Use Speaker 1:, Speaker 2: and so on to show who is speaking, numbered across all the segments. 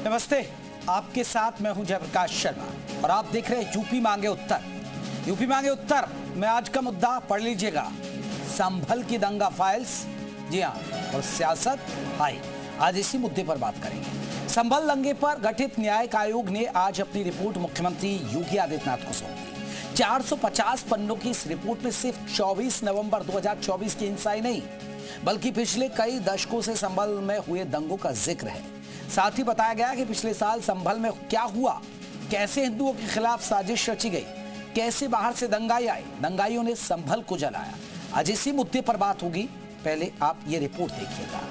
Speaker 1: नमस्ते, आपके साथ मैं हूं जयप्रकाश शर्मा और आप देख रहे हैं यूपी मांगे उत्तर। यूपी मांगे उत्तर में आज का मुद्दा पढ़ लीजिएगा, संभल की दंगा फाइल्स। जी हां, और सियासत हाई। आज इसी मुद्दे पर बात करेंगे। संभल दंगे पर गठित न्यायिक आयोग ने आज अपनी रिपोर्ट मुख्यमंत्री योगी आदित्यनाथ को सौंप दी। 450 पन्नों की इस रिपोर्ट में सिर्फ 24 नवंबर 2024 की हिंसा ही नहीं, बल्कि पिछले कई दशकों से संभल में हुए दंगों का जिक्र है। साथ ही बताया गया कि पिछले साल संभल में क्या हुआ, कैसे हिंदुओं के खिलाफ साजिश रची गई, कैसे बाहर से दंगाई आए, दंगाइयों ने संभल को जलाया। आज इसी मुद्दे पर बात होगी। पहले आप ये रिपोर्ट देखिएगा।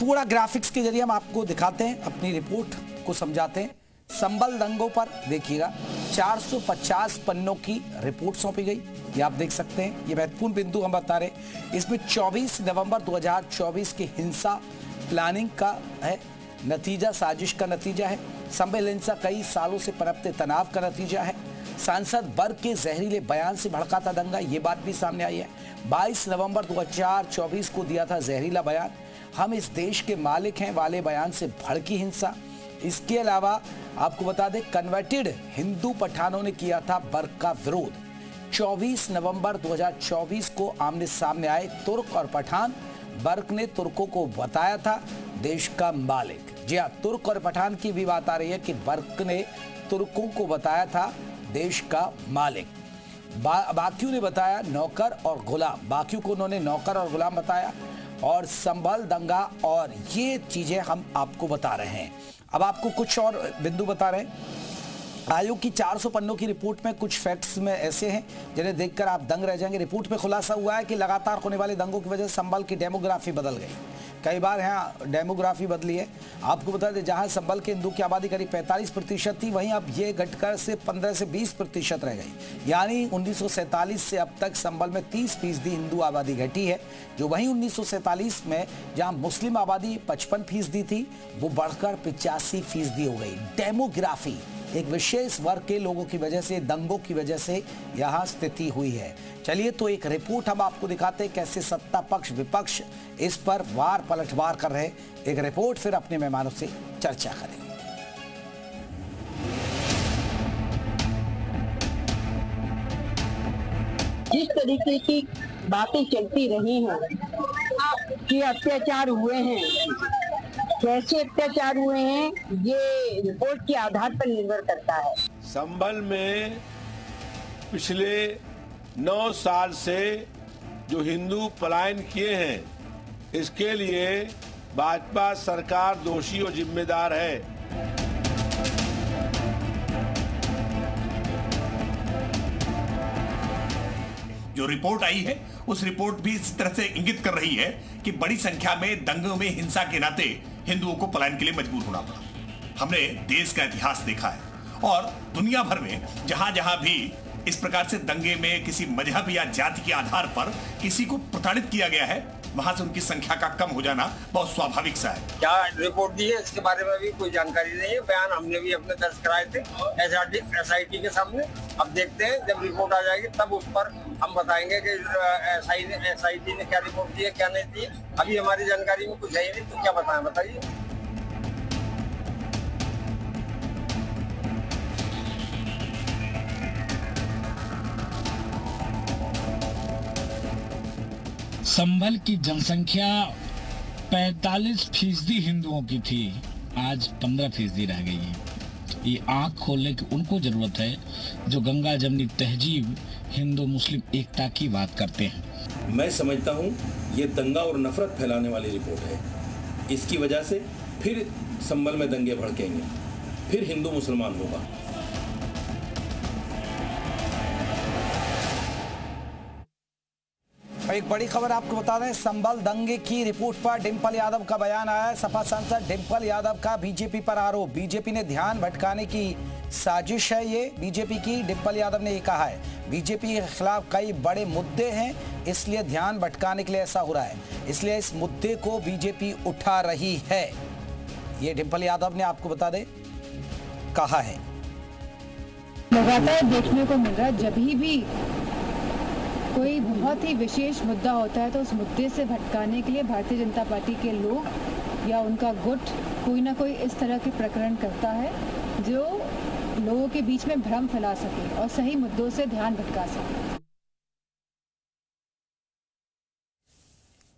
Speaker 1: थोड़ा ग्राफिक्स के जरिए हम आपको दिखाते हैं, अपनी रिपोर्ट को समझाते हैं। संभल दंगों पर देखिएगा, 450 पन्नों की रिपोर्ट सौंपी गई। ये आप देख सकते हैं, ये महत्वपूर्ण बिंदु हम बता रहे हैं। इसमें 24 नवंबर 2024 की हिंसा प्लानिंग का है नतीजा, साजिश का नतीजा है। संभल हिंसा कई सालों से पनपते तनाव का नतीजा है। सांसद वर्ग के जहरीले बयान से भड़का था दंगा, ये बात भी सामने आई है। 22 नवंबर 2024 को दिया था जहरीला बयान, हम इस देश के मालिक हैं वाले बयान से भड़की हिंसा। इसके अलावा आपको बता दें, कन्वर्टेड हिंदू पठानों ने किया था वर्ग का विरोध। 24 नवंबर 2024 को आमने सामने आए तुर्क और पठान। वर्ग ने तुर्कों को बताया था देश का मालिक। जी हाँ, तुर्क और पठान की भी बात आ रही है कि वर्ग ने तुर्कों को बताया था देश का मालिक। बाकियों ने बताया नौकर और गुलाम, बाकियों को उन्होंने नौकर और गुलाम बताया। और संभल दंगा और ये चीजें हम आपको बता रहे हैं। अब आपको कुछ और बिंदु बता रहे हैं। आयोग की 400 पन्नों की रिपोर्ट में कुछ फैक्ट्स में ऐसे हैं जिन्हें देखकर आप दंग रह जाएंगे। रिपोर्ट में खुलासा हुआ है कि लगातार होने वाले दंगों की वजह से संभल की डेमोग्राफी बदल गई। कई बार यहाँ डेमोग्राफी बदली है। आपको बता दें, जहां संभल के हिंदू की आबादी करीब 45% थी, वहीं अब ये घटकर से 15 से 20% रह गई। यानी 1947 से अब तक संभल में 30% हिंदू आबादी घटी है, जो वहीं 1947 में जहां मुस्लिम आबादी 55% थी, वो बढ़कर 85% हो गई। डेमोग्राफी एक विशेष वर्ग के लोगों की वजह से, दंगों की वजह से यहां स्थिति हुई है। चलिए तो एक रिपोर्ट हम आपको दिखाते हैं कैसे सत्ता पक्ष विपक्ष इस पर वार पलटवार कर रहे। एक रिपोर्ट, फिर अपने मेहमानों से चर्चा करेंगे।
Speaker 2: जिस तरीके की बातें चलती रही हैं कि अत्याचार हुए हैं, कैसे अत्याचार हुए हैं, ये रिपोर्ट के आधार पर निर्भर करता है।
Speaker 3: संभल में पिछले 9 साल से जो हिंदू पलायन किए हैं, इसके लिए भाजपा सरकार दोषी और जिम्मेदार है।
Speaker 4: जो रिपोर्ट आई है उस रिपोर्ट भी इस तरह से इंगित कर रही है कि बड़ी संख्या में दंगों में हिंसा के नाते हिंदुओं को पलायन के लिए मजबूर होना पड़ा। हमने देश का इतिहास देखा है और दुनिया भर में जहां जहां भी इस प्रकार से दंगे में किसी मजहब या जाति के आधार पर किसी को प्रताड़ित किया गया है, वहां से उनकी संख्या का कम हो जाना बहुत स्वाभाविक सा है।
Speaker 5: क्या रिपोर्ट दी है इसके बारे में भी कोई जानकारी नहीं है। बयान हमने भी अपने दर्ज कराए थे SIT के सामने। अब देखते हैं, जब रिपोर्ट आ जाएगी तब उस पर हम बताएंगे कि SIT ने क्या रिपोर्ट दी है, क्या नहीं दी है। अभी हमारी जानकारी में कुछ है ही नहीं, तो क्या बताएं, बताइए।
Speaker 6: संभल की जनसंख्या 45% हिंदुओं की थी, आज 15% रह गई है। ये आंख खोलने की उनको जरूरत है जो गंगा जमनी तहजीब हिंदू मुस्लिम एकता की बात करते हैं।
Speaker 7: मैं समझता हूँ ये दंगा और नफरत फैलाने वाली रिपोर्ट है। इसकी वजह से फिर संभल में दंगे भड़केंगे, फिर हिंदू मुसलमान होगा।
Speaker 1: एक बड़ी खबर आपको बता दें, संभल दंगे की रिपोर्ट पर डिंपल यादव का बयान आया है। सपा सांसद डिंपल यादव का बीजेपी पर आरोप, बीजेपी ने ध्यान भटकाने की साजिश है ये बीजेपी की। डिंपल यादव ने ये कहा है, बीजेपी के खिलाफ कई बड़े मुद्दे हैं, इसलिए ध्यान भटकाने के लिए ऐसा हो रहा है, इसलिए इस मुद्दे को बीजेपी उठा रही है। ये डिंपल यादव ने आपको बता दें कहा है।
Speaker 8: लगातार देखने को मिल रहा है, जब भी कोई बहुत ही विशेष मुद्दा होता है तो उस मुद्दे से भटकाने के लिए भारतीय जनता पार्टी के लोग या उनका गुट कोई ना कोई इस तरह के प्रकरण करता है जो लोगों के बीच में भ्रम फैला सके और सही मुद्दों से ध्यान भटका सके।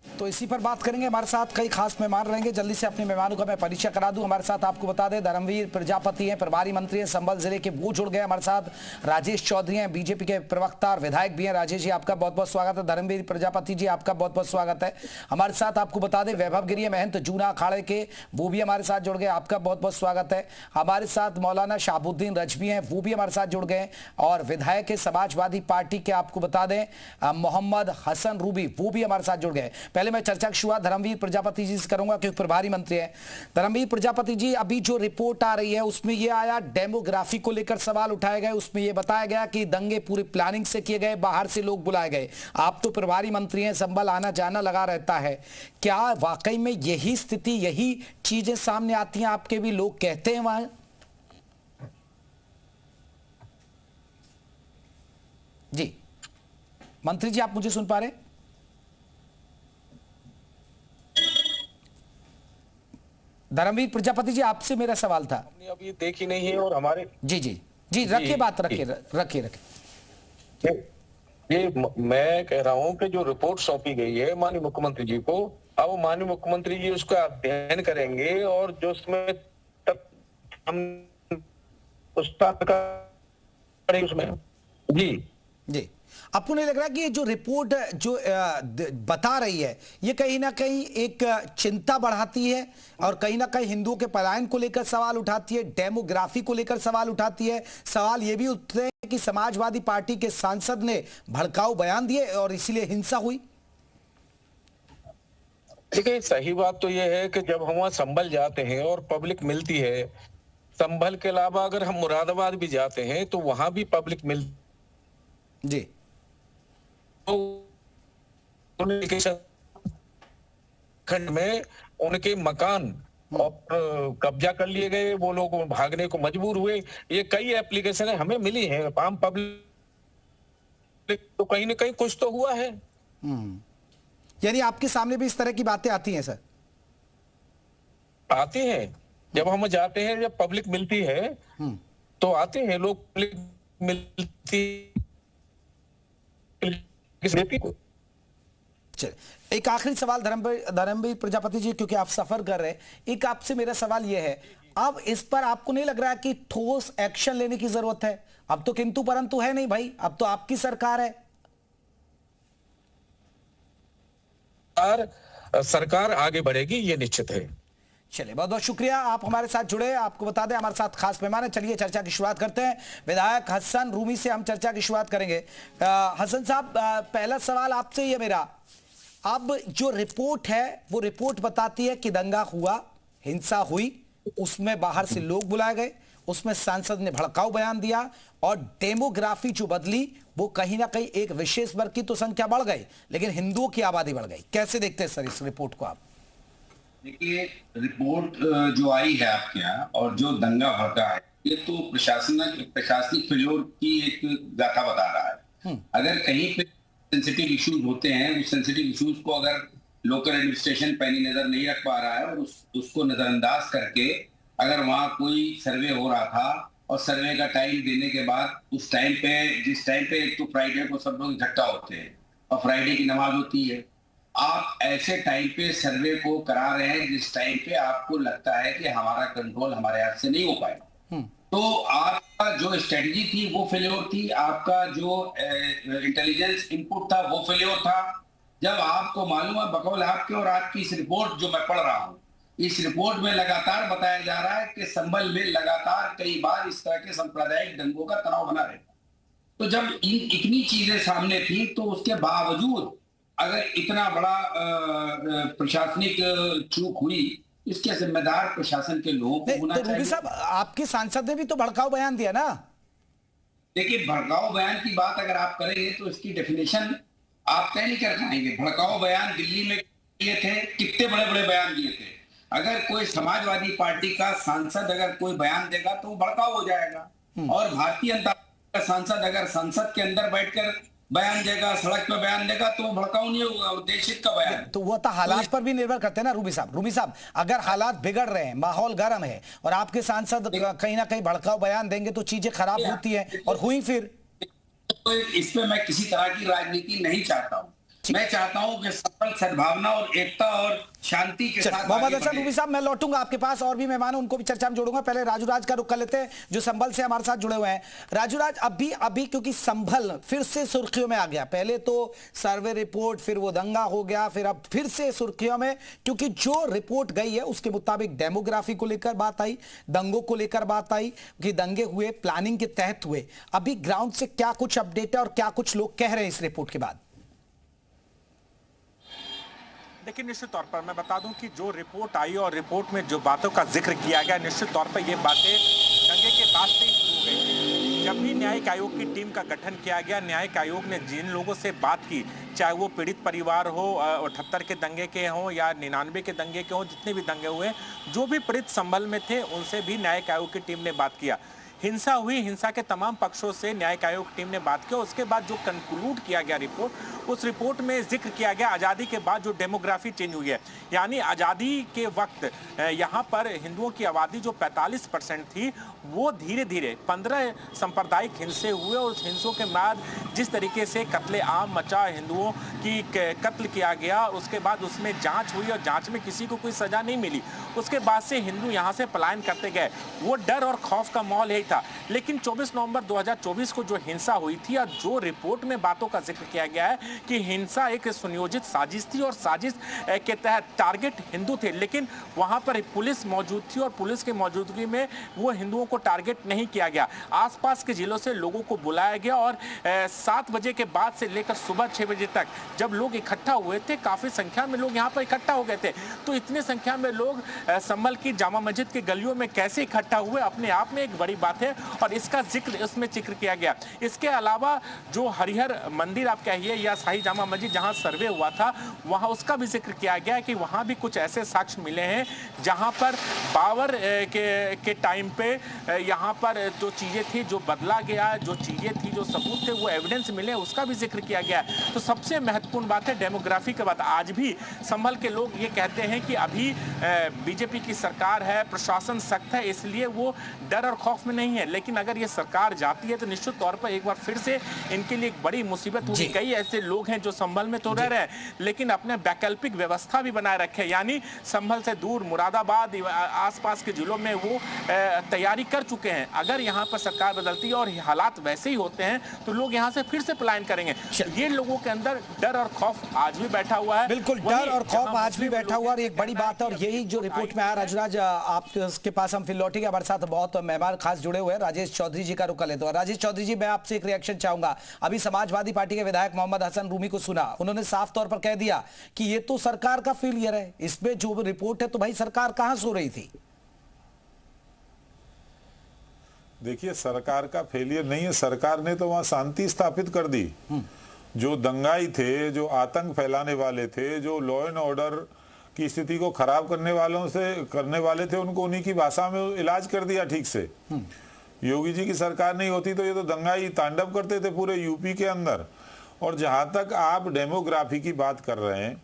Speaker 1: तो इसी पर बात करेंगे। हमारे साथ कई खास मेहमान रहेंगे। जल्दी से अपने मेहमानों का मैं परिचय करा दूं। हमारे साथ आपको बता दें, धर्मवीर प्रजापति हैं, प्रभारी मंत्री हैं संभल जिले के, वो जुड़ गए हमारे साथ। राजेश चौधरी हैं, बीजेपी के प्रवक्ता और विधायक भी हैं। राजेश जी आपका बहुत बहुत स्वागत है। धर्मवीर प्रजापति जी आपका बहुत बहुत स्वागत है। हमारे साथ आपको बता दें, वैभव गिरी महंत जूना अखाड़े के, वो भी हमारे साथ जुड़ गए, आपका बहुत बहुत स्वागत है। हमारे साथ मौलाना शाहबुद्दीन रजवी हैं, वो भी हमारे साथ जुड़ गए। और विधायक है समाजवादी पार्टी के, आपको बता दें मोहम्मद हसन रूबी, वो भी हमारे साथ जुड़ गए। पहले मैं चर्चा की शुरुआत धर्मवीर प्रजापति जी से करूंगा क्योंकि प्रभारी मंत्री हैं। धर्मवीर प्रजापति जी, अभी जो रिपोर्ट आ रही है उसमें यह आया, डेमोग्राफी को लेकर सवाल उठाए गए। उसमें यह बताया गया कि दंगे पूरी प्लानिंग से किए गए, बाहर से लोग बुलाए गए। आप तो प्रभारी मंत्री हैं, संभल आना जाना लगा रहता है, क्या वाकई में यही स्थिति, यही चीजें सामने आती हैं? आपके भी लोग कहते हैं वहां? जी मंत्री जी, आप मुझे सुन पा रहे हैं? धर्मवीर प्रजापति जी, आपसे मेरा सवाल था।
Speaker 9: हमने अभी देखी नहीं है और हमारे
Speaker 1: जी रखिए बात, रखिए।
Speaker 9: ये मैं कह रहा हूं कि जो रिपोर्ट सौंपी गई है माननीय मुख्यमंत्री जी को, अब माननीय मुख्यमंत्री जी उसका अध्ययन करेंगे और जो उसमें तब हम उसमें
Speaker 1: जी आपको नहीं लग रहा कि ये जो रिपोर्ट जो बता रही है, ये कहीं ना कहीं एक चिंता बढ़ाती है और कहीं ना कहीं हिंदुओं के पलायन को लेकर सवाल उठाती है, डेमोग्राफी को लेकर सवाल उठाती है? सवाल ये भी उठते हैं कि समाजवादी पार्टी के सांसद ने भड़काऊ बयान दिए और इसीलिए हिंसा हुई।
Speaker 9: देखिए, सही बात तो ये है कि जब हम वहां संभल जाते हैं और पब्लिक मिलती है, संभल के अलावा अगर हम मुरादाबाद भी जाते हैं तो वहां भी पब्लिक मिलती
Speaker 1: जी,
Speaker 9: खंड में उनके मकान और कब्जा कर लिए गए, वो लोग भागने को मजबूर हुए। ये कई एप्लीकेशन हमें मिली हैं आम पब्लिक, तो कहीं ना कहीं कुछ तो हुआ है।
Speaker 1: यानी आपके सामने भी इस तरह की बातें आती हैं? सर
Speaker 9: आती हैं, जब हम जाते हैं, जब पब्लिक मिलती है तो आते हैं लोग, पब्लिक मिलती।
Speaker 1: एक आखिरी सवाल धर्मवीर प्रजापति जी, क्योंकि आप सफर कर रहे हैं, एक आपसे मेरा सवाल यह है, अब इस पर आपको नहीं लग रहा है कि ठोस एक्शन लेने की जरूरत है? अब तो किंतु परंतु है नहीं भाई, अब तो आपकी सरकार है।
Speaker 9: सरकार आगे बढ़ेगी, ये निश्चित है।
Speaker 1: चलिए, बहुत बहुत शुक्रिया, आप हमारे साथ जुड़े। आपको बता दें हमारे साथ खास मेहमान है। चलिए चर्चा की शुरुआत करते हैं। विधायक हसन रूमी से हम चर्चा की शुरुआत करेंगे। हसन साहब, पहला सवाल आपसे ये मेरा, अब जो रिपोर्ट है वो रिपोर्ट बताती है कि दंगा हुआ, हिंसा हुई, उसमें बाहर से लोग बुलाए गए, उसमें सांसद ने भड़काऊ बयान दिया और डेमोग्राफी जो बदली वो कहीं ना कहीं एक विशेष वर्ग की तो संख्या बढ़ गई लेकिन हिंदुओं की आबादी बढ़ गई। कैसे देखते हैं सर इस रिपोर्ट को आप?
Speaker 10: देखिए, रिपोर्ट जो आई है आपके यहाँ और जो दंगा भड़का है, ये तो प्रशासनिक फेल्योर की एक गाथा बता रहा है। अगर कहीं पे सेंसिटिव इश्यूज होते हैं, उस सेंसिटिव इश्यूज को अगर लोकल एडमिनिस्ट्रेशन पैनी नजर नहीं रख पा रहा है और उसको नजरअंदाज करके अगर वहाँ कोई सर्वे हो रहा था और सर्वे का टाइम देने के बाद उस टाइम पे, जिस टाइम पे एक तो फ्राइडे को सब लोग इकट्ठा होते हैं और फ्राइडे की नमाज होती है, आप ऐसे टाइम पे सर्वे को करा रहे हैं जिस टाइम पे आपको लगता है कि हमारा कंट्रोल हमारे हाथ से नहीं हो पाएगा, तो आपका जो स्ट्रेटजी थी वो फेल्योर थी, आपका जो इंटेलिजेंस इनपुट था वो फेल्योर था। जब आपको मालूम है, बकौल आपके और आपकी इस रिपोर्ट जो मैं पढ़ रहा हूँ, इस रिपोर्ट में लगातार बताया जा रहा है कि संभल में लगातार कई बार इस तरह के सांप्रदायिक दंगों का तनाव बना रहता। तो जब इतनी चीजें सामने थी तो उसके बावजूद अगर इतना बड़ा प्रशासनिक चूक हुई, इसके जिम्मेदार प्रशासन के लोग होना चाहिए।
Speaker 1: रूबी साहब, आपके सांसद ने भी तो भड़काऊ बयान दिया ना?
Speaker 10: देखिए, भड़काऊ बयान की बात अगर आप करेंगे तो इसकी डेफिनेशन आप तय नहीं कर पाएंगे। भड़काऊ बयान दिल्ली में दिए थे, कितने बड़े बड़े बयान दिए थे। अगर कोई समाजवादी पार्टी का सांसद अगर कोई बयान देगा तो वो भड़काऊ हो जाएगा, और भारतीय जनता पार्टी का सांसद अगर संसद के अंदर बैठकर बयान देगा, सड़क पर बयान देगा, तो वो भड़काऊ नहीं होगा, वो देशहित का बयान।
Speaker 1: तो वो तो हालात पर भी निर्भर करते हैं ना रूबी साहब, अगर हालात बिगड़ रहे हैं, माहौल गर्म है और आपके सांसद कहीं ना कहीं भड़काऊ बयान देंगे तो चीजें खराब होती हैं और हुई फिर।
Speaker 10: तो इस पे मैं किसी तरह की राजनीति नहीं चाहता हूँ। मैं चाहता हूं कि सफल सद्भावना और एकता और शांति के साथ।
Speaker 1: मोहम्मद हसन रूबी साहब, मैं लौटूंगा आपके पास, और भी मेहमान उनको भी चर्चा में जोड़ूंगा। पहले राजू राज का रुख कर लेते हैं जो संभल से हमारे साथ जुड़े हुए हैं। राजू राज, अभी क्योंकि संभल फिर से सुर्खियों में आ गया, पहले तो सर्वे रिपोर्ट, फिर वो दंगा हो गया, फिर अब फिर से सुर्खियों में, क्योंकि जो रिपोर्ट गई है उसके मुताबिक डेमोग्राफी को लेकर बात आई, दंगों को लेकर बात आई कि दंगे हुए प्लानिंग के तहत हुए। अभी ग्राउंड से क्या कुछ अपडेट है और क्या कुछ लोग कह रहे हैं इस रिपोर्ट के बाद?
Speaker 11: देखिए, निश्चित तौर पर मैं बता दूं कि जो रिपोर्ट आई और रिपोर्ट में जो बातों का जिक्र किया गया, निश्चित तौर पर ये बातें दंगे के बाद से ही शुरू हो गई थी। जब भी न्यायिक आयोग की टीम का गठन किया गया, न्यायिक आयोग ने जिन लोगों से बात की, चाहे वो पीड़ित परिवार हो, 78 के दंगे के हों या 99 के दंगे के हों, जितने भी दंगे हुए, जो भी पीड़ित संभल में थे उनसे भी न्यायिक आयोग की टीम ने बात किया। हिंसा हुई, हिंसा के तमाम पक्षों से न्यायिक आयोग टीम ने बात की। उसके बाद जो कंक्लूड किया गया रिपोर्ट, उस रिपोर्ट में जिक्र किया गया आज़ादी के बाद जो डेमोग्राफी चेंज हुई है, यानी आज़ादी के वक्त यहाँ पर हिंदुओं की आबादी जो 45% थी, वो धीरे धीरे 15 सांप्रदायिक हिंसे हुए और उस हिंसों के बाद जिस तरीके से कत्ले आम मचा, हिंदुओं की कत्ल किया गया, उसके बाद उसमें जांच हुई और जांच में किसी को कोई सजा नहीं मिली। उसके बाद से हिंदू यहाँ से पलायन करते गए, वो डर और खौफ का माहौल यही था। लेकिन 24 नवंबर 2024 को जो हिंसा हुई थी और जो रिपोर्ट में बातों का जिक्र किया गया है कि हिंसा एक सुनियोजित साजिश थी और साजिश के तहत टारगेट हिंदू थे, लेकिन वहां पर पुलिस मौजूद थी और पुलिस की मौजूदगी में वो हिंदुओं को टारगेट नहीं किया गया। आसपास के जिलों से लोगों को बुलाया गया और 7 बजे के बाद से लेकर सुबह 6 बजे तक जब लोग इकट्ठा हुए थे, काफी संख्या में लोग यहाँ पर इकट्ठा हो गए थे। तो इतने संख्या में लोग संभल की जामा मस्जिद के गलियों में कैसे इकट्ठा हुए, अपने आप में एक बड़ी बात है और इसका जिक्र इसमें जिक्र किया गया। इसके अलावा जो हरिहर मंदिर आप कहिए या शाही जामा मस्जिद जहां सर्वे हुआ था, वहां उसका भी जिक्र किया गया कि वहां भी कुछ ऐसे साक्ष्य मिले हैं जहां पर बाबर के टाइम पे यहां पर जो चीजें थी, जो बदला गया, जो चीजें थी, जो सबूत थे, वो एविडेंस मिले, उसका भी जिक्र किया गया। तो सबसे महत्वपूर्ण बात है डेमोग्राफी के बाद आज भी संभल के लोग ये कहते हैं कि अभी बीजेपी की सरकार है, प्रशासन सख्त है, इसलिए वो डर और खौफ में नहीं है। लेकिन अगर ये सरकार जाती है तो निश्चित तौर पर एक बार फिर से इनके लिए एक बड़ी मुसीबत होगी। कई ऐसे लोग हैं जो संभल में तो रह रहे हैं लेकिन अपने वैकल्पिक व्यवस्था भी बनाए रखे, यानी संभल से दूर मुरादाबाद आसपास के जिलों में वो तैयारी कर चुके हैं। अगर यहाँ पर सरकार बदलती है और हालात वैसे ही होते हैं तो लोग यहाँ से फिर से पलायन करेंगे। ये लोगों के अंदर डर और खौफ आज भी बैठा हुआ है।
Speaker 1: बिल्कुल, डर और खौफ आज भी बैठा हुआ और एक बड़ी बात है और यही जो रिपोर्ट में आया। राजूराज, आपके पास हम फिर लौटेंगे, हमारे साथ बहुत मेहमान खास जुड़े हुए हैं। राजेश चौधरी जी का रुख कर लेते हैं। राजेश चौधरी जी, मैं आपसे एक रिएक्शन चाहूंगा। अभी समाजवादी पार्टी के विधायक मोहम्मद हसन रूमी को सुना, उन्होंने साफ तौर पर कह दिया कि ये तो सरकार का फेलियर है, इसमें जो रिपोर्ट है तो भाई सरकार कहां सो रही थी?
Speaker 12: देखिए, सरकार का फेलियर नहीं है, सरकार ने तो वहां शांति स्थापित कर दी। जो दंगाई थे, जो आतंक फैलाने वाले थे, जो लॉ एंड ऑर्डर की स्थिति को खराब करने वाले थे, उनको उन्हीं की भाषा में इलाज कर दिया ठीक से। योगी जी की सरकार नहीं होती तो ये तो दंगाई तांडव करते थे पूरे यूपी के अंदर। और जहां तक आप डेमोग्राफी की बात कर रहे हैं,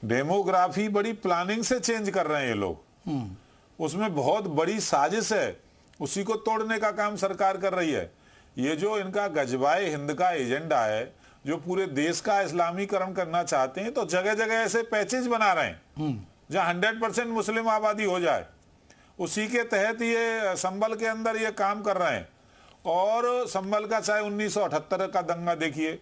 Speaker 12: डेमोग्राफी बड़ी प्लानिंग से चेंज कर रहे हैं ये लोग। उसमें बहुत बड़ी साजिश है, उसी को तोड़ने का काम सरकार कर रही है। ये जो इनका गजबाए हिंद का एजेंडा है, जो पूरे देश का इस्लामीकरण करना चाहते हैं, तो जगह जगह ऐसे पैचेज बना रहे हैं जहां 100% मुस्लिम आबादी हो जाए। उसी के तहत ये संभल के अंदर ये काम कर रहे हैं। और संभल का चाहे 1978 का दंगा देखिए,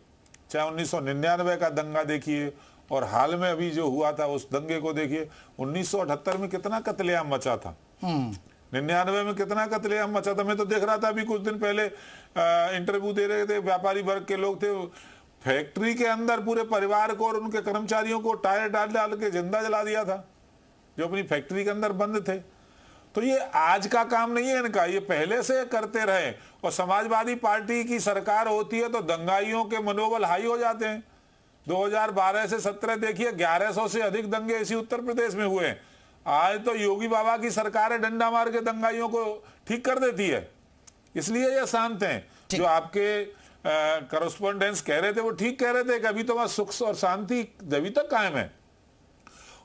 Speaker 12: चाहे 1999 का दंगा देखिए, और हाल में अभी जो हुआ था उस दंगे को देखिए। 1978 में कितना कत्लेआम मचा था, 99 में कितना कत्लेआम मचा था। मैं तो देख रहा था अभी कुछ दिन पहले इंटरव्यू दे रहे थे, व्यापारी वर्ग के लोग थे, फैक्ट्री के अंदर पूरे परिवार को और उनके कर्मचारियों को टायर डाल के जिंदा जला दिया था, जो अपनी फैक्ट्री के अंदर बंद थे। तो ये आज का काम नहीं है इनका, ये पहले से करते रहे। और समाजवादी पार्टी की सरकार होती है तो दंगाइयों के मनोबल हाई हो जाते हैं। 2012 से 17 देखिए, 1100 से अधिक दंगे इसी उत्तर प्रदेश में हुए। आज तो योगी बाबा की सरकार है, डंडा मार के दंगाइयों को ठीक कर देती है। इसलिए ये शांत हैं। जो आपके करस्पॉन्डेंस कह रहे थे वो ठीक कह रहे थे कि अभी तो वहां सुख और शांति जब तक कायम है।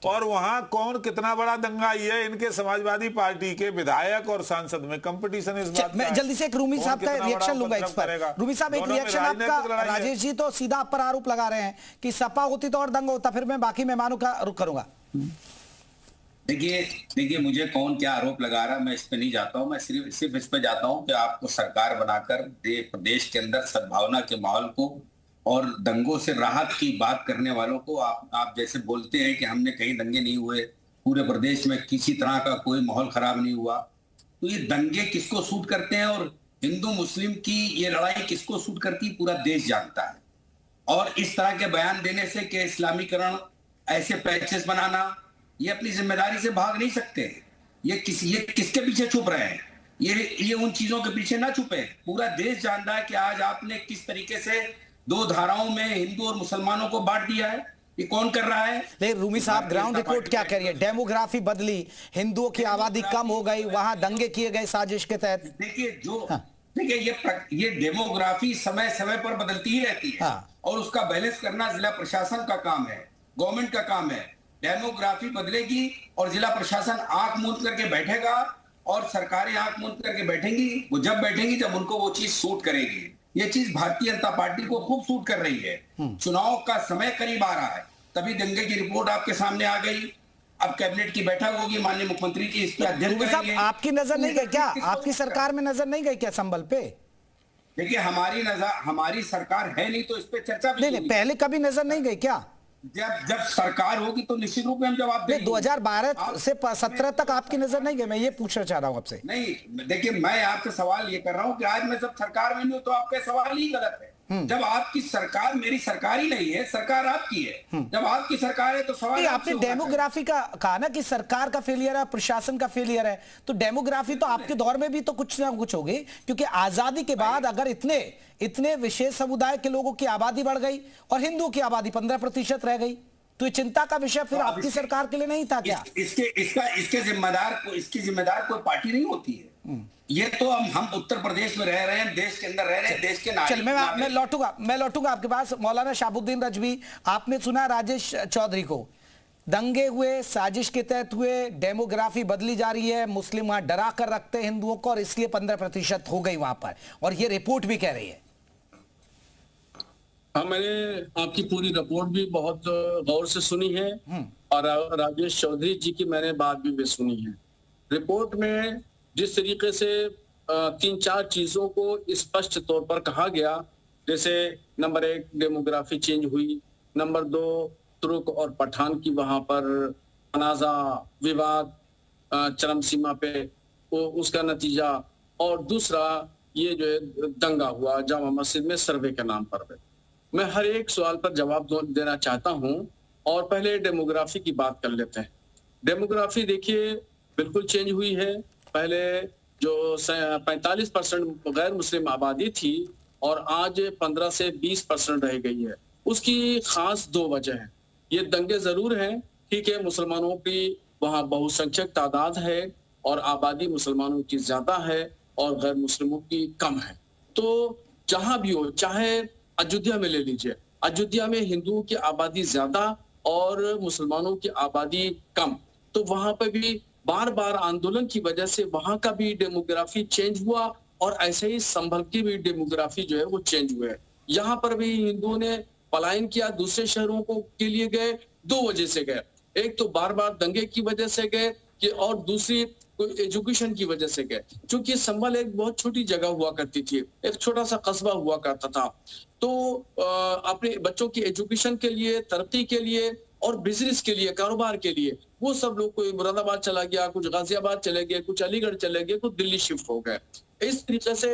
Speaker 12: और वहां कौन कितना बड़ा दंगा है, इनके समाजवादी पार्टी के विधायक और सांसद में कंपटीशन इस बात।
Speaker 1: मैं जल्दी से एक रूमी साहब का रिएक्शन लूंगा इस पर। रूमी साहब एक रिएक्शन आपका। राजेश जी तो सीधा आप पर आरोप लगा रहे हैं कि सपा होती तो और दंगा होता, फिर मैं बाकी मेहमानों का रुख करूंगा।
Speaker 10: देखिए मुझे कौन क्या आरोप लगा रहा है मैं इस पे नहीं जाता हूं। मैं सिर्फ इस पे जाता हूं कि आपको सरकार बनाकर प्रदेश के अंदर सद्भावना के माहौल को और दंगों से राहत की बात करने वालों को आप जैसे बोलते हैं कि हमने कहीं दंगे नहीं हुए, पूरे प्रदेश में किसी तरह का कोई माहौल खराब नहीं हुआ, तो ये दंगे किसको सूट करते हैं और हिंदू मुस्लिम की ये लड़ाई किसको सूट करती पूरा देश जानता है। और इस तरह के बयान देने से कि इस्लामीकरण, ऐसे पैचेस बनाना, ये अपनी जिम्मेदारी से भाग नहीं सकते। ये किसके पीछे छुप रहे हैं? ये उन चीजों के पीछे ना छुपे। पूरा देश जानता है कि आज आपने किस तरीके से दो धाराओं में हिंदू और मुसलमानों को बांट दिया है। ये कौन कर रहा है?
Speaker 1: लेकिन रूमी साहब ग्राउंड रिपोर्ट क्या कह रही है? डेमोग्राफी बदली, हिंदुओं की आबादी कम हो गई, वहां दंगे किए गए साजिश के तहत।
Speaker 10: देखिए ये डेमोग्राफी समय समय पर बदलती ही रहती है और उसका बैलेंस करना जिला प्रशासन का काम है, गवर्नमेंट का काम है। डेमोग्राफी बदलेगी और जिला प्रशासन आंख मूंद करके बैठेगा और सरकारें आंख मूंद करके बैठेंगी। वो जब बैठेंगी जब उनको वो चीज सूट करेगी। ये चीज भारतीय जनता पार्टी को खूब सूट कर रही है। चुनाव का समय करीब आ रहा है, तभी दंगे की रिपोर्ट आपके सामने आ गई। अब कैबिनेट की बैठक होगी, माननीय मुख्यमंत्री की, इस पर अध्ययन करेंगे।
Speaker 1: आपकी नजर नहीं गई क्या? आपकी सरकार में नजर नहीं गई क्या संभल पे?
Speaker 10: देखिए हमारी सरकार है नहीं तो इस पे चर्चा भी
Speaker 1: नहीं, पहले कभी नजर नहीं गई क्या?
Speaker 10: जब सरकार होगी तो निश्चित रूप में हम जवाब देंगे।
Speaker 1: 2012 से 17 तक आपकी नजर नहीं गई, मैं ये पूछना चाह रहा हूं आपसे।
Speaker 10: नहीं देखिए, मैं आपसे सवाल ये कर रहा हूं कि आज मैं जब सरकार में नहीं हूं तो आपका सवाल ही गलत है। जब आपकी सरकार, मेरी सरकार ही नहीं है, सरकार आपकी है। जब आपकी सरकार है तो सवाल
Speaker 1: आपने डेमोग्राफी का कहा ना कि सरकार का फेलियर है, प्रशासन का फेलियर है, तो डेमोग्राफी तो आपके दौर में भी तो कुछ ना कुछ होगी, क्योंकि आजादी के बाद अगर इतने विशेष समुदाय के लोगों की आबादी बढ़ गई और हिंदुओं की आबादी 15% रह गई, तो ये चिंता का विषय फिर आपकी सरकार के लिए नहीं था क्या?
Speaker 10: इसके जिम्मेदार कोई पार्टी नहीं होती है। ये तो हम उत्तर प्रदेश में रह रहे हैं, देश के अंदर रह रहे हैं, देश के नागरिक।
Speaker 1: मैं लौटूंगा आपके पास। मौलाना शहाबुद्दीन रजवी, आपने सुना राजेश चौधरी को, दंगे हुए, साजिश के तहत हुए, डेमोग्राफी बदली जा रही है, मुस्लिम वहां डरा कर रखते हैं हिंदुओं को और इसलिए 15% हो गई वहां पर, और ये रिपोर्ट भी कह रही है।
Speaker 13: हाँ, मैंने आपकी पूरी रिपोर्ट भी बहुत गौर से सुनी है और राजेश चौधरी जी की मैंने बात भी सुनी है। रिपोर्ट में जिस तरीके से 3-4 चीजों को स्पष्ट तौर पर कहा गया, जैसे नंबर 1 डेमोग्राफी चेंज हुई, नंबर 2 तुर्क और पठान की वहां पर तनाजा, विवाद चरम सीमा पे, उसका नतीजा, और दूसरा ये जो है दंगा हुआ जामा मस्जिद में सर्वे के नाम पर। मैं हर एक सवाल पर जवाब देना चाहता हूं और पहले डेमोग्राफी की बात कर लेते हैं। डेमोग्राफी देखिए बिल्कुल चेंज हुई है। पहले जो 45% गैर मुस्लिम आबादी थी और आज 15 से 20% रह गई है। उसकी खास 2 वजह है। ये दंगे जरूर हैं, ठीक है, मुसलमानों की वहाँ बहुसंख्यक तादाद है और आबादी मुसलमानों की ज्यादा है और गैर मुस्लिमों की कम है। तो जहां भी हो, चाहे अयोध्या में ले लीजिए, अयोध्या में हिंदुओं की आबादी ज्यादा और मुसलमानों की आबादी कम, तो वहां पर भी बार बार आंदोलन की वजह से वहां का भी डेमोग्राफी चेंज हुआ और ऐसे ही संभल की भी डेमोग्राफी जो है वो चेंज हुए। यहाँ पर भी हिंदुओं ने पलायन किया, दूसरे शहरों के लिए गए। 2 वजह से गए, एक तो बार बार दंगे की वजह से गए कि, और दूसरी एजुकेशन की वजह से गए, क्योंकि संभल एक बहुत छोटी जगह हुआ करती थी, एक छोटा सा कस्बा हुआ करता था। तो अपने बच्चों की एजुकेशन के लिए, तरक्की के लिए और बिजनेस के लिए, कारोबार के लिए वो सब लोग, कोई मुरादाबाद चला गया, कुछ गाजियाबाद चले गए, कुछ अलीगढ़ चले गए, कुछ दिल्ली शिफ्ट हो गए। इस तरीके से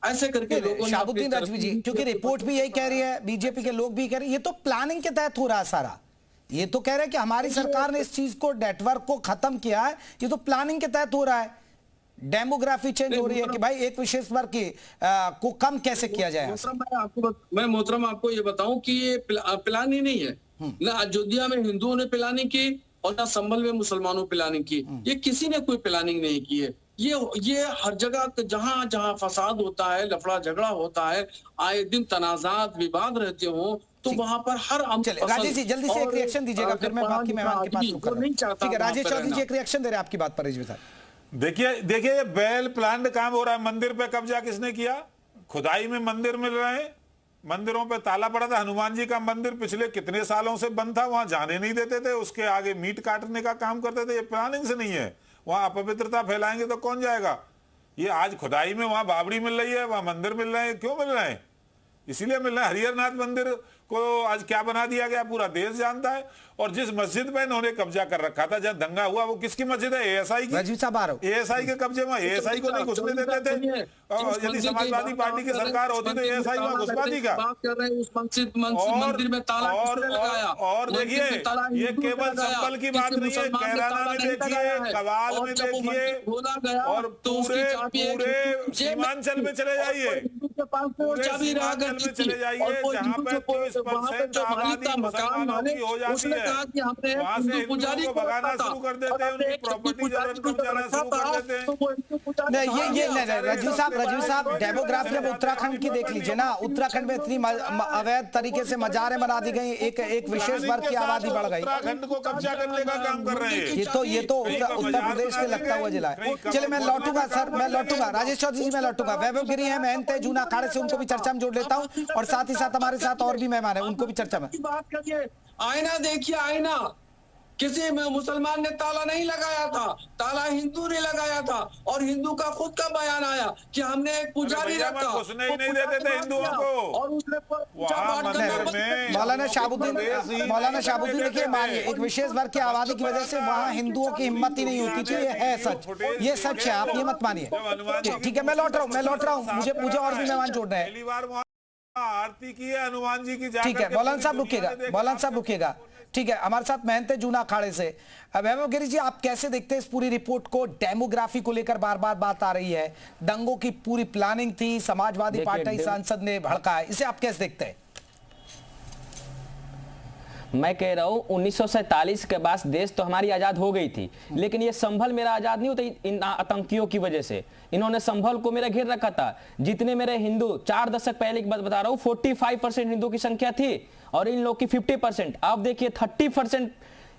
Speaker 13: ऐसे करके लोगों ने
Speaker 1: शहाबुद्दीन रजवी जी, क्योंकि रिपोर्ट भी यही कह रही है, बीजेपी के लोग भी कह रहे हैं, ये तो प्लानिंग के तहत हो रहा है सारा। ये तो कह रहे हैं कि हमारी सरकार ने इस चीज को, नेटवर्क को खत्म किया है, ये तो प्लानिंग के तहत हो रहा है। डेमोग्राफी चेंज हो रही है कि भाई एक विशेष वर्ग की को कम कैसे किया जाए।
Speaker 13: मैं मोहतरम आपको ये बताऊं कि ये प्लानिंग नहीं है। ना अयोध्या में हिंदुओं ने प्लानिंग की और ना संभल में मुसलमानों प्लानिंग की। ये किसी ने कोई प्लानिंग नहीं की है। ये हर जगह जहां जहां फसाद होता है, लफड़ा झगड़ा होता है, आए दिन तनाजात विवाद रहते हो, तो वहां पर हर
Speaker 1: राजेश जी जल्दी से एक रिएक्शन दीजिएगा, फिर मैं बाकी मेहमान के पास रुक कर रहा हूं। ठीक है राजेश चौधरी जी एक रिएक्शन दे रहे हैं आपकी बात पर। रिजवी साहब
Speaker 12: देखिए ये वेल प्लान्ड काम हो रहा है। मंदिर पे कब्जा किसने किया? खुदाई में मंदिर मिल रहे हैं, मंदिरों पे ताला पड़ा था। हनुमान जी का मंदिर पिछले कितने सालों से बंद था, वहां जाने नहीं देते थे, उसके आगे मीट काटने का काम करते थे। ये प्लानिंग से नहीं है, वहां अपवित्रता फैलाएंगे तो कौन जाएगा? ये आज खुदाई में वहां बावड़ी मिल रही है, वहां मंदिर मिल रहे हैं। क्यों मिल रहे हैं? इसीलिए मिल रहा है। हरिहरनाथ मंदिर को आज क्या बना दिया गया पूरा देश जानता है। और जिस मस्जिद पे इन्होंने कब्जा कर रखा था जब दंगा हुआ, वो किसकी मस्जिद है? एएसआई की। एएसआई के कब्जे में एएसआई को नहीं घुसने देते थे। यदि समाजवादी पार्टी की सरकार होती तो एएसआई वहां घुसपा दी का। और देखिए ये केवल संभल की बात नहीं है, कैराना में देखिए, कवाल में देखिए, और पूरे सीमांचल में चले जाइए, पूरे सीमांचल में चले जाइए जहाँ पे 30% आबादी मुसलमानों की हो जाती है, वहाँ से हिंदुओं को भगाना शुरू कर देते हैं, उनकी प्रॉपर्टी जबरन कब्जाना शुरू कर देते हैं।
Speaker 1: नहीं ये राजीव साहब डेमोग्राफी अब उत्तराखंड की देख लीजिए ना। उत्तराखंड में इतनी अवैध तरीके से मजारें बना दी गई, एक विशेष वर्ग की आबादी बढ़ गई।
Speaker 12: उत्तराखंड को कब्जा करने का काम कर रहे हैं।
Speaker 1: ये तो उत्तर प्रदेश से लगता हुआ जिला है। चलिए मैं लौटूंगा सर, मैं लौटूंगा राजेश चौधरी जी, मैं लौटूंगा। वैभव गिरी है मेहनत है जूना अखाड़े से, उनको भी चर्चा में जोड़ लेता हूँ, और साथ ही साथ हमारे साथ और भी मेहमान है, उनको भी चर्चा में।
Speaker 13: बात करिए, आईना देखिए, आईना किसी में मुसलमान ने ताला नहीं लगाया था, ताला हिंदू ने लगाया था, और हिंदू का खुद का बयान आया कि हमने एक पुजारी रखा,
Speaker 12: घुसने ही नहीं देते थे हिंदुओं को,
Speaker 13: और उसने
Speaker 1: मौलाना शाहबुद्दीन देखिए, मानिए एक विशेष वर्ग की आबादी की वजह से वहाँ हिंदुओं की हिम्मत ही नहीं होती थी। ये है सच, ये सच है, आप ये मत मानिए। ठीक है मैं लौट रहा हूँ, मुझे और भी मेहमान जोड़ना है।
Speaker 12: आरती की है हनुमान जी की।
Speaker 1: ठीक है मौलाना साहब रुकिएगा। ठीक है हमारे साथ मेहनत है जूना अखाड़े से। वैभव गिरी जी आप कैसे देखते हैं इस पूरी रिपोर्ट को? डेमोग्राफी को लेकर बार बार बात आ रही है, दंगों की पूरी प्लानिंग थी, समाजवादी पार्टी सांसद ने भड़का है, इसे आप कैसे देखते हैं?
Speaker 14: मैं कह रहा हूँ 1947 के बाद देश तो हमारी आजाद हो गई थी, लेकिन ये संभल मेरा आजाद नहीं होता इन आतंकियों की वजह से। इन्होंने संभल को मेरा घेर रखा था। जितने मेरे हिंदू 4 दशक पहले की बात बता रहा हूँ, 45% हिंदू की संख्या थी और इन लोग की 50%। अब देखिए 30%,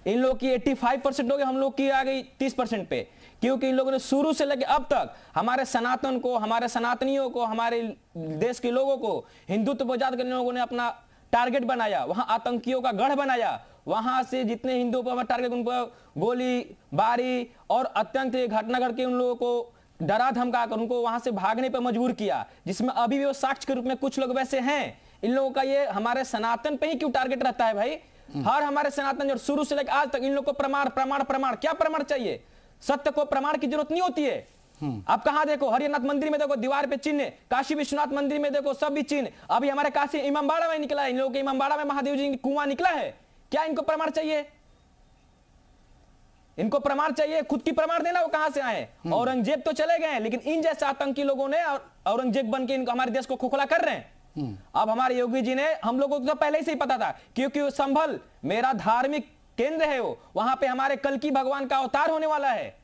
Speaker 14: इन लोग की 85% हो गए, हम लोग की आ गई 30% पे, क्योंकि इन लोगों ने शुरू से लेकर अब तक हमारे सनातन को, हमारे सनातनियों को, हमारे देश के लोगों को हिंदुत्व को आजाद करने लोगों ने अपना टारगेट बनाया, वहां आतंकियों का गढ़ बनाया। वहां से जितने हिंदुओं पर टारगेट, उन पर गोली बारी और अत्यंत घटना करके उन लोगों को डरा धमका कर उनको वहां से भागने पर मजबूर किया, जिसमें अभी भी वो साक्ष्य के रूप में कुछ लोग वैसे हैं। इन लोगों का ये हमारे सनातन पे ही क्यों टारगेट रहता है भाई? हर हमारे सनातन जो शुरू से लेकर आज तक इन लोग को प्रमाण क्या प्रमाण चाहिए? सत्य को प्रमाण की जरूरत नहीं होती है। आप कहां देखो, हरिहरनाथ मंदिर में देखो दीवार पे चिन्ह, काशी विश्वनाथ मंदिर में देखो सब भी चिन्ह, अभी हमारे काशी इमामबाड़ा में निकला है, इन लोगों के इमामबाड़ा में महादेव जी कुआं निकला है। क्या इनको प्रमाण चाहिए? इनको प्रमाण चाहिए, खुद की प्रमाण देना, वो कहां से आए? औरंगजेब तो चले गए, लेकिन इन जैसे आतंकी लोगों ने औरंगजेब बन के हमारे देश को खोखला कर रहे हैं। अब हमारे योगी जी ने, हम लोगों को तो पहले से ही पता था, क्योंकि संभल मेरा धार्मिक केंद्र है, वो वहां पे हमारे कल की भगवान का अवतार होने वाला है,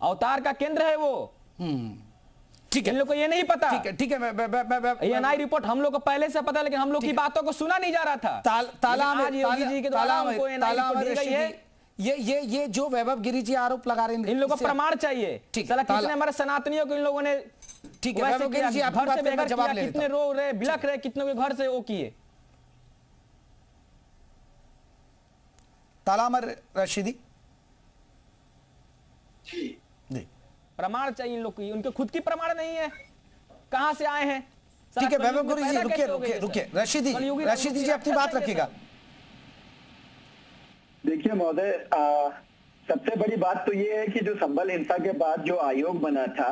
Speaker 14: अवतार का केंद्र है वो।
Speaker 1: ठीक है,
Speaker 14: इन लोग को ये नहीं पता।
Speaker 1: ठीक है
Speaker 14: ये नई रिपोर्ट हम लोग को पहले से पता, लेकिन हम लोग की बातों को सुना नहीं जा रहा था। आज योगी जी के द्वारा हमको दी गई है।
Speaker 1: ये जो वैभव गिरी जी आरोप लगा रहे हैं,
Speaker 14: इन लोगों को प्रमाण चाहिए। कितने हमारे सनातनियों को इन लोगों ने,
Speaker 1: ठीक है वैभव गिरी जी आपकी बात पे जवाब ले,
Speaker 14: कितने रो रहे, बिलख रहे, कितनों के घर से वो किए।
Speaker 1: तालामर रशीदी
Speaker 14: प्रमाण चाहिए इन लोग की, उनके खुद की प्रमाण नहीं है, कहां से आए हैं?
Speaker 1: ठीक है वैभव गिरी जी रुकिए। रशीदी जी अपनी बात रखिएगा।
Speaker 15: देखिए महोदय, सबसे बड़ी बात तो ये है कि जो संभल हिंसा के बाद जो आयोग बना था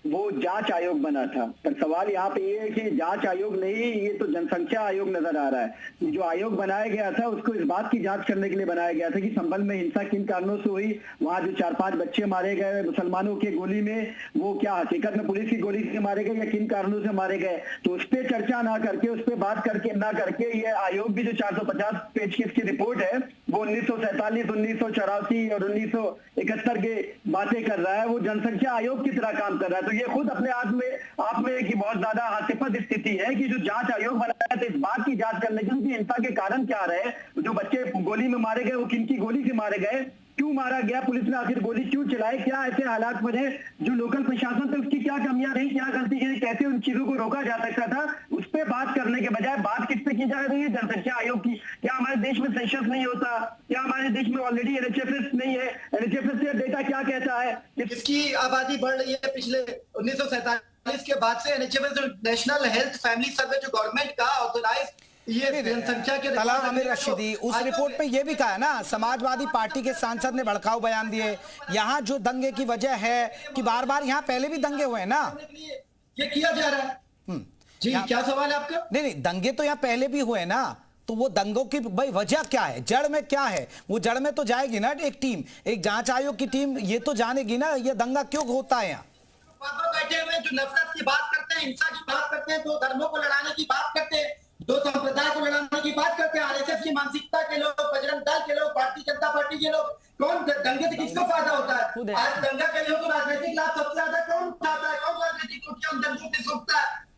Speaker 15: वो जांच आयोग बना था, पर सवाल यहाँ पे ये है कि जांच आयोग नहीं, ये तो जनसंख्या आयोग नजर आ रहा है। जो आयोग बनाया गया था उसको इस बात की जांच करने के लिए बनाया गया था कि संभल में हिंसा किन कारणों से हुई, वहां जो 4-5 बच्चे मारे गए मुसलमानों के गोली में, वो क्या हकीकत में पुलिस की गोली से मारे गए या किन कारणों से मारे गए। तो उस पर चर्चा ना करके, उस पर बात करके ना करके, ये आयोग भी जो 450 पेज की इसकी रिपोर्ट है वो 1947, 1984 और 1971 के बातें कर रहा है, वो जनसंख्या आयोग की तरह काम कर रहा है। तो ये खुद अपने आप में एक बहुत ज्यादा हास्यास्पद स्थिति है कि जो जांच आयोग बनाया था इस बात की जांच करने की उनकी हिंसा के कारण क्या रहे, जो बच्चे गोली में मारे गए वो किनकी गोली से मारे गए, क्यों मारा गया, पुलिस ने आखिर गोली क्यों चलाई, क्या ऐसे हालात बने, जो लोकल प्रशासन थे उसकी क्या कमियां रही, क्या गलती की, कैसे उन चीजों को रोका जा सकता था, उस पर बात करने के बजाय बात किस पे की जा रही है, जनसंख्या आयोग की। क्या हमारे देश में सेंसस नहीं होता, क्या हमारे देश में ऑलरेडी एनएचएफएस नहीं है, एनएचएफएस से डेटा क्या कहता है,
Speaker 16: इसकी आबादी बढ़ रही है। पिछले 1947 के बाद से एनएचएफएस नेशनल हेल्थ फैमिली सर्वे जो गवर्नमेंट का ऑथराइज ये जनसंख्या के
Speaker 1: तलाब आमिर रशीदी उस रिपोर्ट में ये भी कहा है ना, समाजवादी पार्टी के सांसद ने भड़काऊ बयान दिए। यहाँ जो दंगे की वजह है कि बार बार यहाँ पहले भी दंगे हुए हैं ना,
Speaker 16: ये किया जा रहा है। जी क्या सवाल है आपका?
Speaker 1: नहीं, दंगे तो यहाँ पहले भी हुए ना, तो वो दंगों की भाई वजह क्या है, जड़ में क्या है, वो जड़ में तो जाएगी ना एक टीम, एक जांच आयोग की टीम ये तो जानेगी ना ये दंगा क्यों होता है। यहाँ
Speaker 16: बैठे हुए जो नफरत की बात करते हैं, हिंसा की बात करते हैं, दो धर्मों को लड़ाने की बात करते हैं, दो संप्रदाय को लड़ाने की बात करते हैं, आरएसएस की मानसिकता के लोग, बजरंग दल के लोग, भारतीय जनता पार्टी के लोग, कौन दंगे से किसको फायदा होता है? आज दंगा के लोग राजनीतिक लाभ सबसे ज्यादा कौन उठाता है, कौन राजनीतिक दंगों से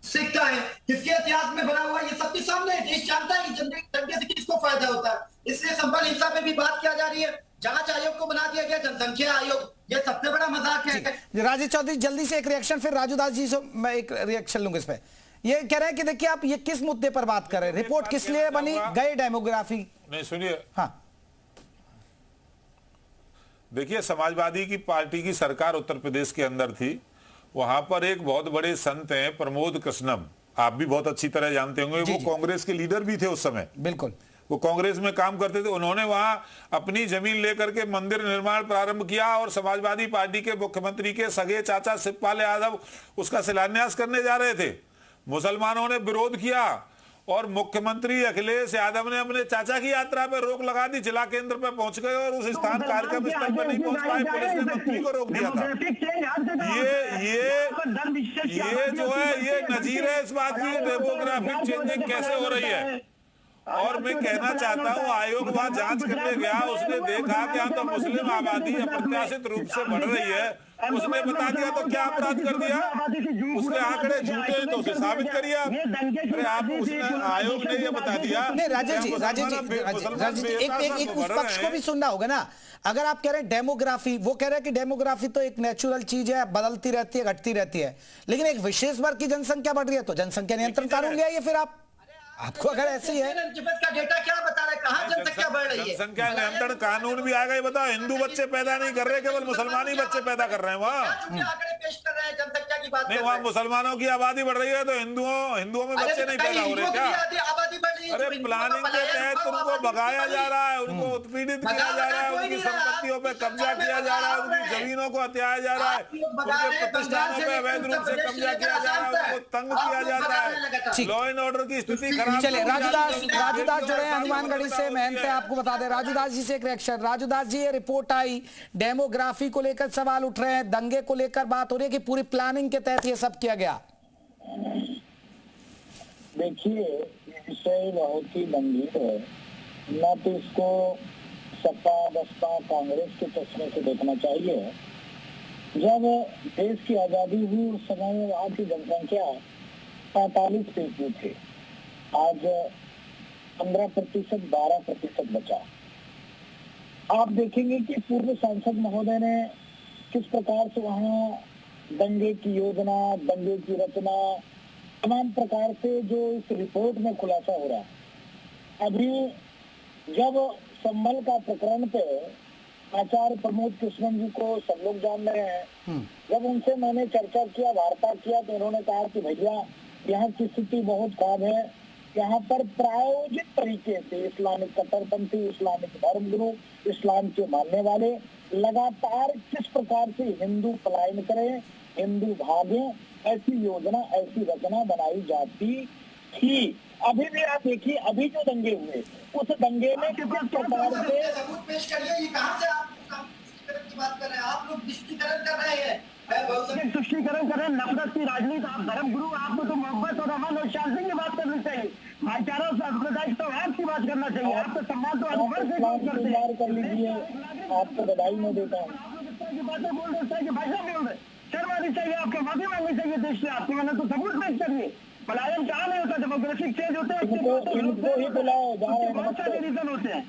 Speaker 16: सीखता है, किसके इतिहास में बना हुआ ये सबके सामने है। देश जानता है कि दंगे से किसको फायदा होता है। इसलिए संभल हिंसा पे भी बात किया जा रही है, जांच आयोग को बना दिया गया जनसंख्या आयोग, ये सबसे बड़ा मजाक है।
Speaker 1: राजेश चौधरी जल्दी से एक रिएक्शन, फिर राजू दास जी से मैं एक रिएक्शन लूंगा इस पे। ये कह रहे हैं कि देखिए आप ये किस मुद्दे पर बात कर रहे हैं, रिपोर्ट किस लिए बनी, गए डेमोग्राफी।
Speaker 12: नहीं सुनिए,
Speaker 1: हाँ
Speaker 12: देखिए समाजवादी की पार्टी की सरकार उत्तर प्रदेश के अंदर थी, वहां पर एक बहुत बड़े संत हैं प्रमोद कृष्णम, आप भी बहुत अच्छी तरह जानते होंगे, वो कांग्रेस के लीडर भी थे उस समय,
Speaker 1: बिल्कुल
Speaker 12: वो कांग्रेस में काम करते थे। उन्होंने वहां अपनी जमीन लेकर के मंदिर निर्माण प्रारंभ किया और समाजवादी पार्टी के मुख्यमंत्री के सगे चाचा शिवपाल यादव उसका शिलान्यास करने जा रहे थे। मुसलमानों ने विरोध किया और मुख्यमंत्री अखिलेश यादव ने अपने चाचा की यात्रा पर रोक लगा दी, जिला केंद्र पर पहुंच गए और उस स्थान कार्यक्रम स्थल पर नहीं पहुंच पाए, पुलिस ने मंत्री को रोक दिया था। ये जो है ये नजीर है इस बात की डेमोग्राफिक चेंजिंग कैसे हो रही है। और मैं कहना चाहता हूँ आयोग वहां जांच करने गया, उसने देखा कि यहाँ तो मुस्लिम आबादी अप्रत्याशित रूप से बढ़ रही है, उसने बता दिया तो क्या अपराध कर दिया, उसके आंकड़े झूठे हैं तो उसे साबित करिए आप। अरे आप उसने आयोग ने ये बता दिया।
Speaker 1: नहीं राजेश जी एक उस पक्ष को भी सुनना होगा ना। अगर आप कह रहे हैं डेमोग्राफी, वो कह रहे हैं कि डेमोग्राफी तो एक नेचुरल चीज है, बदलती रहती है, घटती रहती है, लेकिन एक विशेष वर्ग की जनसंख्या बढ़ रही है तो जनसंख्या नियंत्रण कानून ले आइए फिर आपको अगर ऐसे ही है।
Speaker 16: का डेटा क्या बता रहा है, कहाँ जनसंख्या बढ़ रही है?
Speaker 12: जनसंख्या नियंत्रण कानून भी आ गए, बताओ हिंदू बच्चे पैदा नहीं कर रहे, केवल मुसलमान ही बच्चे पैदा कर रहे हैं वहाँ।
Speaker 16: आंकड़े पेश कर रहे हैं जनसंख्या की बात
Speaker 12: नहीं, वहाँ मुसलमानों की आबादी बढ़ रही है तो हिंदुओं में बच्चे नहीं पैदा हो रहे क्या?
Speaker 16: आबादी बढ़ रही है।
Speaker 12: अरे प्लानिंग के तहत उनको भगाया जा रहा है, उनको उत्पीड़ित किया जा रहा है, उनकी संपत्तियों पे कब्जा किया जा रहा है, उनकी जमीनों को हत्याया जा रहा है, उनके प्रतिष्ठानों पे अवैध रूप से कब्जा किया जा रहा है, उनको तंग किया जाता है, लॉ एंड ऑर्डर की स्थिति खराब।
Speaker 1: चलिए राजूदास जुड़े हनुमानगढ़ी से, मेहनत आपको बता दें। राजूदास जी से एक रिएक्शन। राजूदास जी ये रिपोर्ट आई, डेमोग्राफी को लेकर सवाल उठ रहे हैं, दंगे को लेकर बात हो रही है कि पूरी प्लानिंग के तहत ये सब किया गया।
Speaker 17: देखिए विषय बहुत ही गंभीर है, न तो इसको सपा बसपा कांग्रेस के चश्मे से देखना चाहिए। जब देश की आजादी हुई उस समय वहां की जनसंख्या 45% थी, आज 15%, 12% बचा। आप देखेंगे कि पूर्व सांसद महोदय ने किस प्रकार से वहाँ दंगे की योजना, दंगे की रचना, तमाम प्रकार से जो इस रिपोर्ट में खुलासा हो रहा है। अभी जब संभल का प्रकरण पे आचार्य प्रमोद कृष्णन जी को सब लोग जान रहे हैं, जब उनसे मैंने चर्चा किया, वार्ता किया, तो उन्होंने कहा कि भैया यहाँ की स्थिति बहुत खराब है, यहाँ पर प्रायोजित तरीके से इस्लामिक कट्टरपंथी, इस्लामिक धर्मगुरु, इस्लाम के मानने वाले लगातार किस प्रकार से हिंदू पलायन करें, हिंदू भागें, ऐसी योजना, ऐसी रचना बनाई जाती थी। अभी भी आप देखिए, अभी जो दंगे हुए उस दंगे में किस प्रकार से
Speaker 16: सबूत पेश करिए। ये कहाँ से आप की बात कर रहे हैं? आप लोग निष्ठीकरण कर रहे हैं,
Speaker 2: तुष्टीकरण कर रहे हैं, नफरत की राजनीति। आप धर्मगुरु, आपको तो मोहब्बत और अमन और शांति की बात करनी चाहिए, भाईचारा और सांप्रदायिक सौहार्द की बात करना चाहिए, आपको सम्मान तो
Speaker 17: प्लान तैयार कर लीजिए, आपको बधाई मैं देता हूँ।
Speaker 18: आपके माफी मांगनी चाहिए देश से, आपको मैंने तो सबूत पेश करिए। पलायन कहाँ नहीं होता, डेमोक्रेटिक चेंज होता है,
Speaker 17: इनको ही बुलाओ,
Speaker 18: बहुत सारे रीजन होते हैं।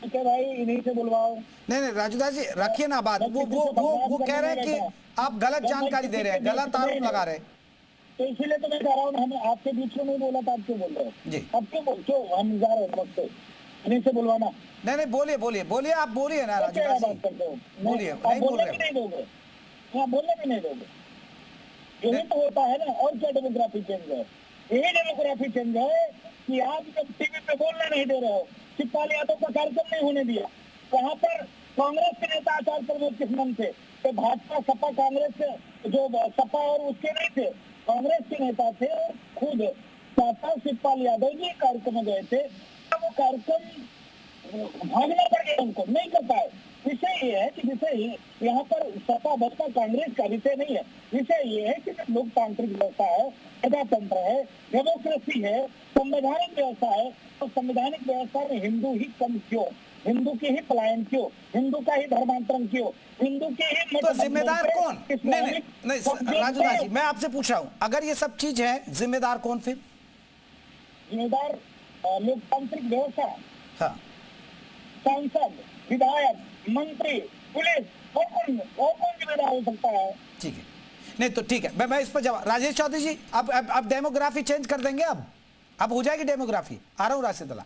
Speaker 17: ठीक है भाई, इन्हीं से बुलवाओ।
Speaker 1: नहीं राजूदास जी रखिए ना बात, वो कह रहे हैं कि आप गलत जानकारी दे रहे हैं, गलत आरोप लगा रहे हैं।
Speaker 17: तो इसीलिए तो मैं कह रहा हूँ, हमने आपके बीच में नहीं बोला था, आप क्यों बोल रहे हो?
Speaker 1: जी
Speaker 17: अब क्यों हम जा रहे हैं वक्त से इन्हीं से बुलवाना?
Speaker 1: नहीं बोलिए आप बोलिए ना राजूदास जी, बोलिए। नहीं बोल रहे,
Speaker 17: नहीं दोगे, हाँ बोलने भी नहीं दोगे, यही तो होता है ना। और क्या डेमोग्राफी चेंज है? यही डेमोग्राफी चेंज है कि आप जब टीवी पे बोलना नहीं दे रहे हो, शिवपाल यादव का कार्यक्रम नहीं होने दिया, वहाँ पर कांग्रेस के नेता आचार्य प्रमोद किशनन थे, तो भाजपा सपा कांग्रेस से जो सपा और उसके नहीं थे, कांग्रेस के नेता थे, और खुद चाचा शिवपाल यादव जी कार्यक्रम में गए थे। वो कार्यक्रम भागना पड़ गया, उनको नहीं कर पाए। विषय ये है कि विषय यहाँ पर सपा बसपा कांग्रेस का विषय नहीं है, विषय ये है कि लोकतांत्रिक व्यवस्था है, प्रजातंत्र है, डेमोक्रेसी है, संवैधानिक व्यवस्था है, तो संवैधानिक व्यवस्था में हिंदू ही कम क्यों, हिंदू के ही पलायन क्यों, हिंदू का ही धर्मांतरण क्यों, हिंदू के ही
Speaker 1: तो जिम्मेदार कौन? नहीं राजूदास जी, मैं आपसे पूछ रहा हूँ, अगर ये सब चीज है जिम्मेदार कौन? फिर
Speaker 17: जिम्मेदार लोकतांत्रिक व्यवस्था,
Speaker 1: हाँ,
Speaker 17: सांसद, विधायक, मंत्री, पुलिस, और कौन जिम्मेदार हो सकता है?
Speaker 1: ठीक है, नहीं तो ठीक है, मैं इस पर जवाब। राजेश चौधरी जी, अब डेमोग्राफी चेंज कर देंगे, अब हो जाएगी डेमोग्राफी। आ रहा हूँ राशिदुल्लाह।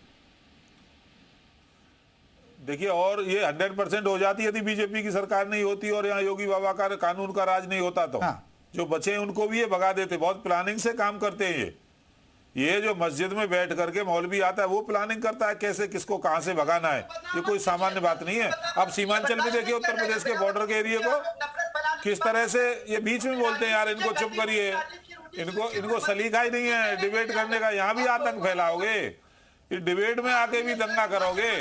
Speaker 12: देखिए, और ये 100% हो जाती यदि बीजेपी की सरकार नहीं होती और यहाँ योगी बाबा का कानून का राज नहीं होता तो जो बचे उनको भी ये भगा देते। बहुत प्लानिंग से काम करते हैं ये जो मस्जिद में बैठ करके मौलवी आता है वो प्लानिंग करता है कैसे किसको कहां से भगाना है। ये कोई सामान्य बात नहीं है। अब सीमांचल में देखिए, उत्तर प्रदेश के बॉर्डर के एरिया को किस तरह से ये बीच में बोलते हैं, यार इनको चुप करिए, इनको सलीका ही नहीं है डिबेट करने का। यहाँ भी आतंक फैलाओगे, इस डिबेट में आके भी दंगा करोगे,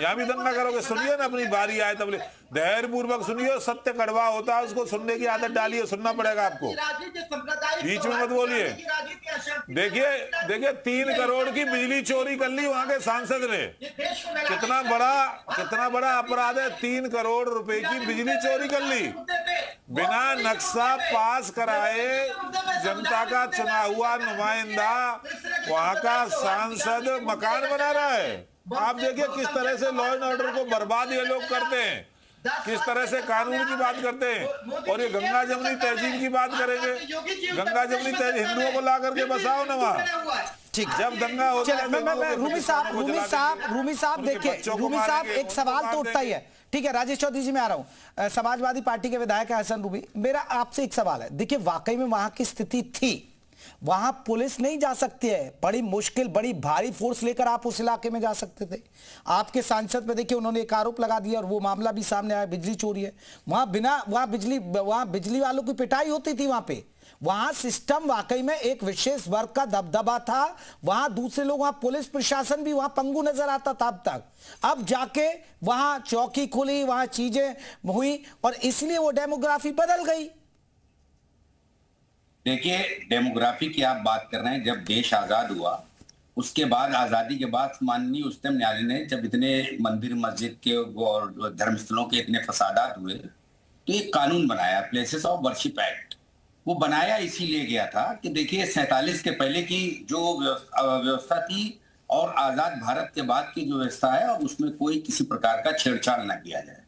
Speaker 12: यहाँ भी दंगा करोगे। सुनिए ना, अपनी बारी आए तब धैर्य पूर्वक सुनिए। सत्य कड़वा होता है, उसको सुनने की आदत डालिए, सुनना पड़ेगा आपको, बीच में मत बोलिए। देखिए 3 करोड़ की बिजली चोरी कर ली वहां के सांसद ने। कितना बड़ा अपराध है, 3 करोड़ रुपए की बिजली चोरी कर ली बिना नक्शा पास कराए। जनता का चुना हुआ नुमाइंदा वहां का सांसद मकान बना रहा है। आप देखिए किस तरह से लॉ एंड ऑर्डर को बर्बाद ये लोग करते हैं, किस तरह से कानून की बात करते हैं। और ये गंगा जमुनी तहजीब की बात करेंगे, गंगा जमुनी तहजीब हिंदुओं को ला करके बसाओ ना वहाँ।
Speaker 1: ठीक,
Speaker 12: जब दंगा होता है।
Speaker 1: रूमी साहब देखिए, रूमी साहब एक सवाल तो उठता ही है। ठीक है, राजेश चौधरी जी मैं आ रहा हूं। समाजवादी पार्टी के विधायक हसन रूमी, मेरा आपसे एक सवाल है। देखिए वाकई में वहां की स्थिति थी, वहां पुलिस नहीं जा सकती है, बड़ी मुश्किल, बड़ी भारी फोर्स लेकर आप उस इलाके में जा सकते थे। आपके सांसद पे देखिए उन्होंने एक आरोप लगा दिया और वो मामला भी सामने आया, बिजली चोरी है। वहां बिजली वालों की पिटाई होती थी वहां सिस्टम वाकई में एक विशेष वर्ग का दबदबा था। वहां दूसरे लोग, वहां पुलिस प्रशासन भी वहां पंगु नजर आता था अब तक। अब जाके वहां चौकी खुली, वहां चीजें हुई और इसलिए वो डेमोग्राफी बदल गई।
Speaker 10: देखिए, डेमोग्राफी की आप बात कर रहे हैं। जब देश आजाद हुआ उसके बाद, आजादी के बाद माननीय उच्चतम न्यायालय ने जब इतने मंदिर मस्जिद के और धर्मस्थलों के इतने फसादात हुए तो एक कानून बनाया, प्लेसेस ऑफ वर्शिप एक्ट। वो बनाया इसीलिए गया था कि देखिए 47 के पहले की जो व्यवस्था थी और आजाद भारत के बाद की जो व्यवस्था है, और उसमें कोई किसी प्रकार का छेड़छाड़ न किया जाए।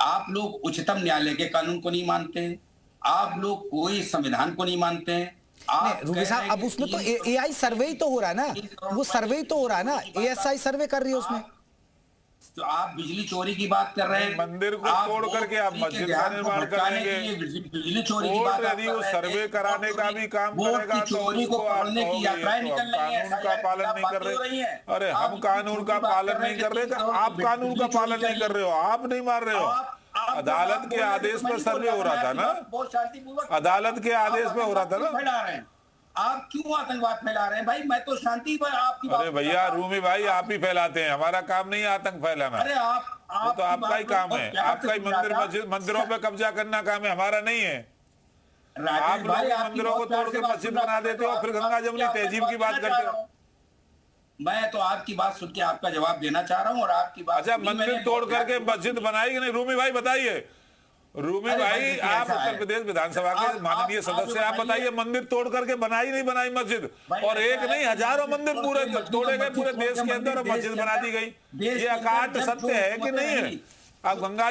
Speaker 10: आप लोग उच्चतम न्यायालय के कानून को नहीं मानते, आप लोग कोई संविधान को नहीं मानते हैं।
Speaker 1: रूबी साहब, अब उसमें तो एआई सर्वे ही तो हो रहा है ना, वो सर्वे ही तो हो रहा है ना, एएसआई सर्वे कर रही है उसमें।
Speaker 10: तो आप बिजली चोरी की बात कर रहे हैं,
Speaker 12: मंदिर को तोड़ करके आप मस्जिद का निर्माण करेंगे,
Speaker 10: बिजली चोरी की बात
Speaker 12: यदि वो सर्वे कराने का भी काम करेगा तो
Speaker 10: चोरी को पकड़ने की यात्राएं निकल रही हैं,
Speaker 12: कानून का पालन नहीं कर रहे। अरे हम कानून का पालन नहीं कर रहे, आप कानून का पालन नहीं कर रहे हो, आप नहीं मान रहे हो। अदालत के आदेश पर सर्वे हो रहा था ना, अदालत के आदेश पे हो रहा था ना।
Speaker 10: आप क्यों आतंकवाद फैला रहे हैं भाई? मैं तो शांति पर आपकी बात।
Speaker 12: अरे भैया रूमी भाई, आप ही फैलाते हैं, हमारा काम नहीं है आतंक फैलाना।
Speaker 10: अरे आप
Speaker 12: तो आपका ही काम है, आपका ही मंदिरों पे कब्जा करना काम है, हमारा नहीं है। आप लोग मंदिरों को तोड़ के मस्जिद बना देते हो, फिर गंगा जमुनी तहजीब की बात करते हो।
Speaker 10: मैं तो आपकी बात सुन के आपका जवाब देना चाह रहा हूँ और आपकी बात।
Speaker 12: अच्छा, मंदिर तोड़ करके मस्जिद बनाई कि नहीं? रूमी भाई बताइए। रूमी भाई, आप उत्तर प्रदेश विधानसभा के माननीय सदस्य, आप बताइए, मंदिर तोड़ करके बनाई नहीं बनाई मस्जिद? और एक नहीं, हजारों मंदिर पूरे तोड़े गए पूरे देश के अंदर और मस्जिद बना दी गई। ये अकाट सत्य है कि नहीं है? आप गंगा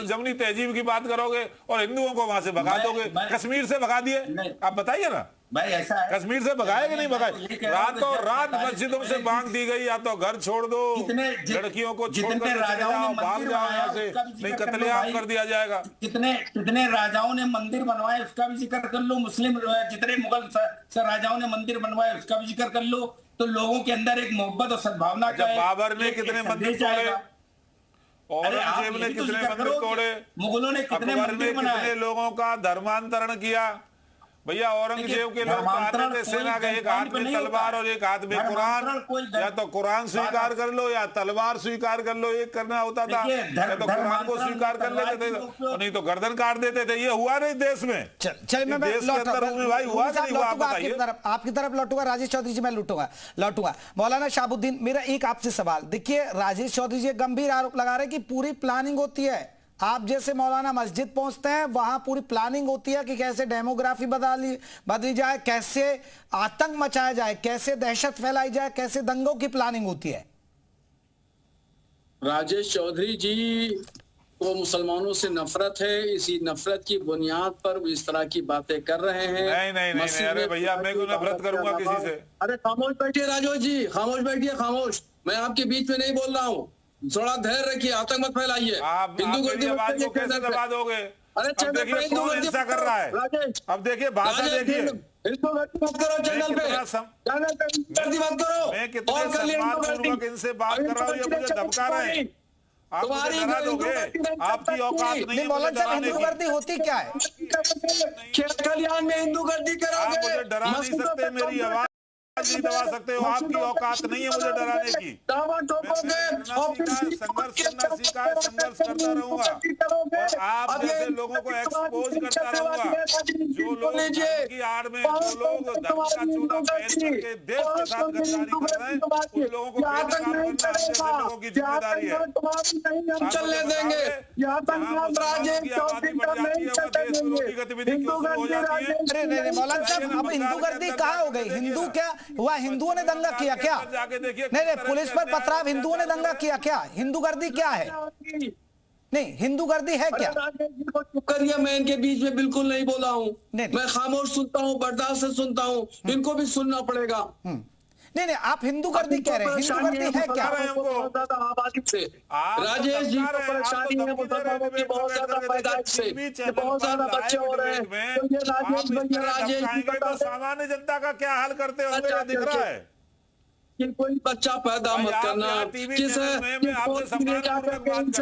Speaker 12: जमुनी तहजीब की बात करोगे और हिंदुओं को वहां से भगा दोगे। कश्मीर से भगा दिए, आप बताइए ना
Speaker 10: भाई, ऐसा है
Speaker 12: कश्मीर से भगाए कि नहीं भगाए? रातों रात मस्जिदों से बांध दी गई, या तो घर छोड़ दो, लड़कियों को छोड़ कर जाओ, भाग जाओ यहाँ से, नहीं कत्लेआम कर दिया जाएगा।
Speaker 10: कितने राजाओं ने मंदिर बनवाए उसका भी जिक्र कर लो। मुस्लिम जितने मुगल राजाओं ने मंदिर बनवाए उसका भी जिक्र कर लो। तो लोगों के अंदर एक मोहब्बत और सद्भावना का,
Speaker 12: बाबर ने कितने मंदिर तोड़े, औरंगजेब ने कितने मंदिर तोड़े,
Speaker 10: मुगलों ने कितने मंदिर बनाए,
Speaker 12: कितने लोगों का धर्मांतरण किया। भैया, औरंगजेब के लोग कहते थे सेना के एक हाथ में तलवार और एक हाथ में कुरान, या तो कुरान स्वीकार कर लो या तलवार स्वीकार कर लो, एक करना होता था। या तो कुरान को स्वीकार कर लेते थे, नहीं तो गर्दन काट देते थे। ये हुआ नहीं देश में।
Speaker 1: चलिए, मैं
Speaker 12: देश के अंदर भाई हुआ नहीं हुआ? आप बताइए।
Speaker 1: आपकी तरफ लौटूंगा राजेश चौधरी जी, मैं लौटूंगा। मौलाना शहाबुद्दीन, मेरा एक आपसे सवाल। देखिए, राजेश चौधरी जी गंभीर आरोप लगा रहे हैं कि पूरी प्लानिंग होती है। आप जैसे मौलाना मस्जिद पहुंचते हैं, वहां पूरी प्लानिंग होती है कि कैसे डेमोग्राफी बदली जाए, कैसे आतंक मचाया जाए, कैसे दहशत फैलाई जाए, कैसे दंगों की प्लानिंग होती है।
Speaker 13: राजेश चौधरी जी को मुसलमानों से नफरत है, इसी नफरत की बुनियाद पर इस तरह की बातें कर रहे हैं।
Speaker 12: नहीं, अरे भैया, मैं क्यों नफरत करूंगा किसी से?
Speaker 13: अरे खामोश बैठिए राजेश जी, खामोश बैठिए, खामोश। मैं आपके बीच में नहीं बोल रहा हूँ, थोड़ा धैर्य रखिए, आतंक मत फैलाइए।
Speaker 12: हिंदू गर्दी कैसे दबा दोगे? अब देखिए कौन हिंसा कर रहा है। अब देखिए भाषा, देखिए
Speaker 13: हिंदू गर्दी मत करो चैनल पे, गर्दी मत करो।
Speaker 12: मैं कितने सम्मानपूर्वक इनसे बात कर रहा हूँ, ये मुझे धमका रहे हैं। आप मुझे डरा दोगे? आपकी औकात नहीं है मुझे डराने की।
Speaker 1: हिंदू गर्दी होती क्या है?
Speaker 13: खेत खलिहान में हिंदू गर्दी करोगे?
Speaker 12: आप मुझे डरा नहीं सकते, मेरी आवाज नहीं दबा सकते हो। आपकी औकात नहीं है मुझे डराने की। संघर्ष करना सीखा है, संघर्ष करता रहूंगा और आप जैसे लोगों को एक्सपोज करता रहूंगा। जो लोग की आड़ में, जो लोग धर्म का चूना पहन करके देश के साथ गद्दारी कर रहे हैं, उन लोगों को बेनकाब करना हम जैसे लोगों की जिम्मेदारी है।
Speaker 13: हम चलने देंगे,
Speaker 12: गतिविधि क्यों शुरू हो जाती है?
Speaker 1: अरे मौलाना साहब, अब हिंदू गर्दी कहाँ हो गई? हिंदू क्या हुआ? हिंदुओं ने दंगा किया क्या? नहीं, पुलिस पर पथराव, हिंदुओं ने दंगा किया क्या? हिंदू गर्दी क्या है? नहीं, हिंदू गर्दी है क्या?
Speaker 13: चुप करिए, मैं इनके बीच में बिल्कुल नहीं बोला हूँ। मैं खामोश सुनता हूँ, बर्दाश्त से सुनता हूँ, इनको भी सुनना पड़ेगा।
Speaker 1: नहीं, आप हिंदू गर्दी कह रहे हैं, हिंदू गर्दी है क्या?
Speaker 13: बहुत ज्यादा आबादी से राजेश जी को परेशानी है, मुसलमानों की बहुत ज्यादा पैदाइश से बहुत ज्यादा बच्चे हो रहे हैं। तो ये राजेश जी
Speaker 12: तो सामान्य जनता का क्या हाल करते होंगे दिख रहा है
Speaker 13: कि कोई बच्चा पैदा मत करना, किस इनसे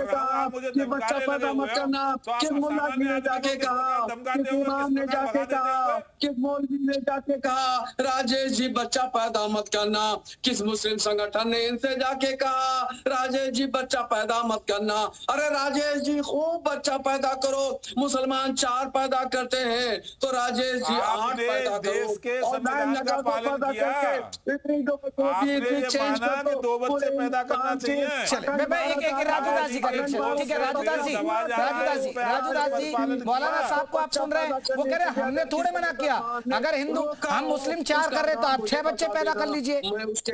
Speaker 13: कहा कि बच्चा पैदा मत करना, किस मुल्ला जी ने जाके कहा, किस इमाम ने जाके कहा, किस मौलवी ने जाके कहा राजेश जी बच्चा पैदा मत करना, किस मुस्लिम संगठन ने इनसे जाके कहा राजेश जी बच्चा पैदा मत करना। अरे राजेश जी खूब बच्चा पैदा करो, मुसलमान 4 पैदा करते हैं तो राजेश जी 8 पैदा करो और 9 लगा पैदा करके इतनी
Speaker 12: कि 2 बच्चे पैदा करना चाहिए।
Speaker 1: मैं एक राजूदास जी का रिएक्शन, ठीक है? राजूदास जी, मौलाना साहब को आप सुन रहे हैं, वो कह रहे हैं हमने थोड़े मना किया। अगर हम मुस्लिम 4 कर रहे तो आप 6 बच्चे पैदा कर लीजिए,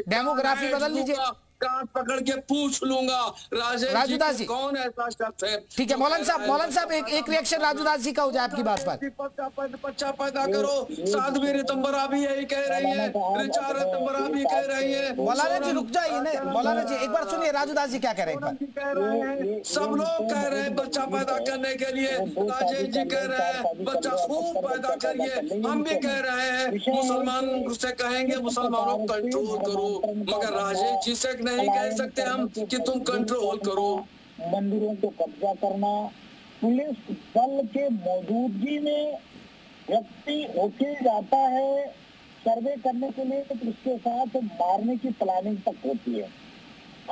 Speaker 1: डेमोग्राफी बदल लीजिए।
Speaker 13: काट पकड़ के पूछ लूंगा
Speaker 1: राजूदास जी
Speaker 13: कौन ऐसा शख्स है।
Speaker 1: ठीक है मौलाना साहब एक रिएक्शन राजूदास जी का हो जाए आपकी बात पर।
Speaker 13: बच्चा पैदा करो, साध्वी रितंबरा भी यही कह रही है, ऋचा रितंबरा भी कह रही है।
Speaker 1: मौलाना जी रुक जाइए, मौलाना जी एक बार सुनिए राजूदास जी क्या कह रहे हैं।
Speaker 13: सब लोग कह रहे हैं बच्चा पैदा करने के लिए, राजेश जी कह रहे हैं बच्चा खूब पैदा करिए, हम भी कह रहे हैं मुसलमान से कहेंगे मुसलमानों को कंट्रोल करो, मगर राजेश जी से नहीं कह सकते हम कि तुम कंट्रोल करो।
Speaker 17: मंदिरों को कब्जा करना, पुलिस बल के मौजूदगी में व्यक्ति होके जाता है सर्वे करने के लिए, तो उसके साथ मारने की प्लानिंग तक होती है।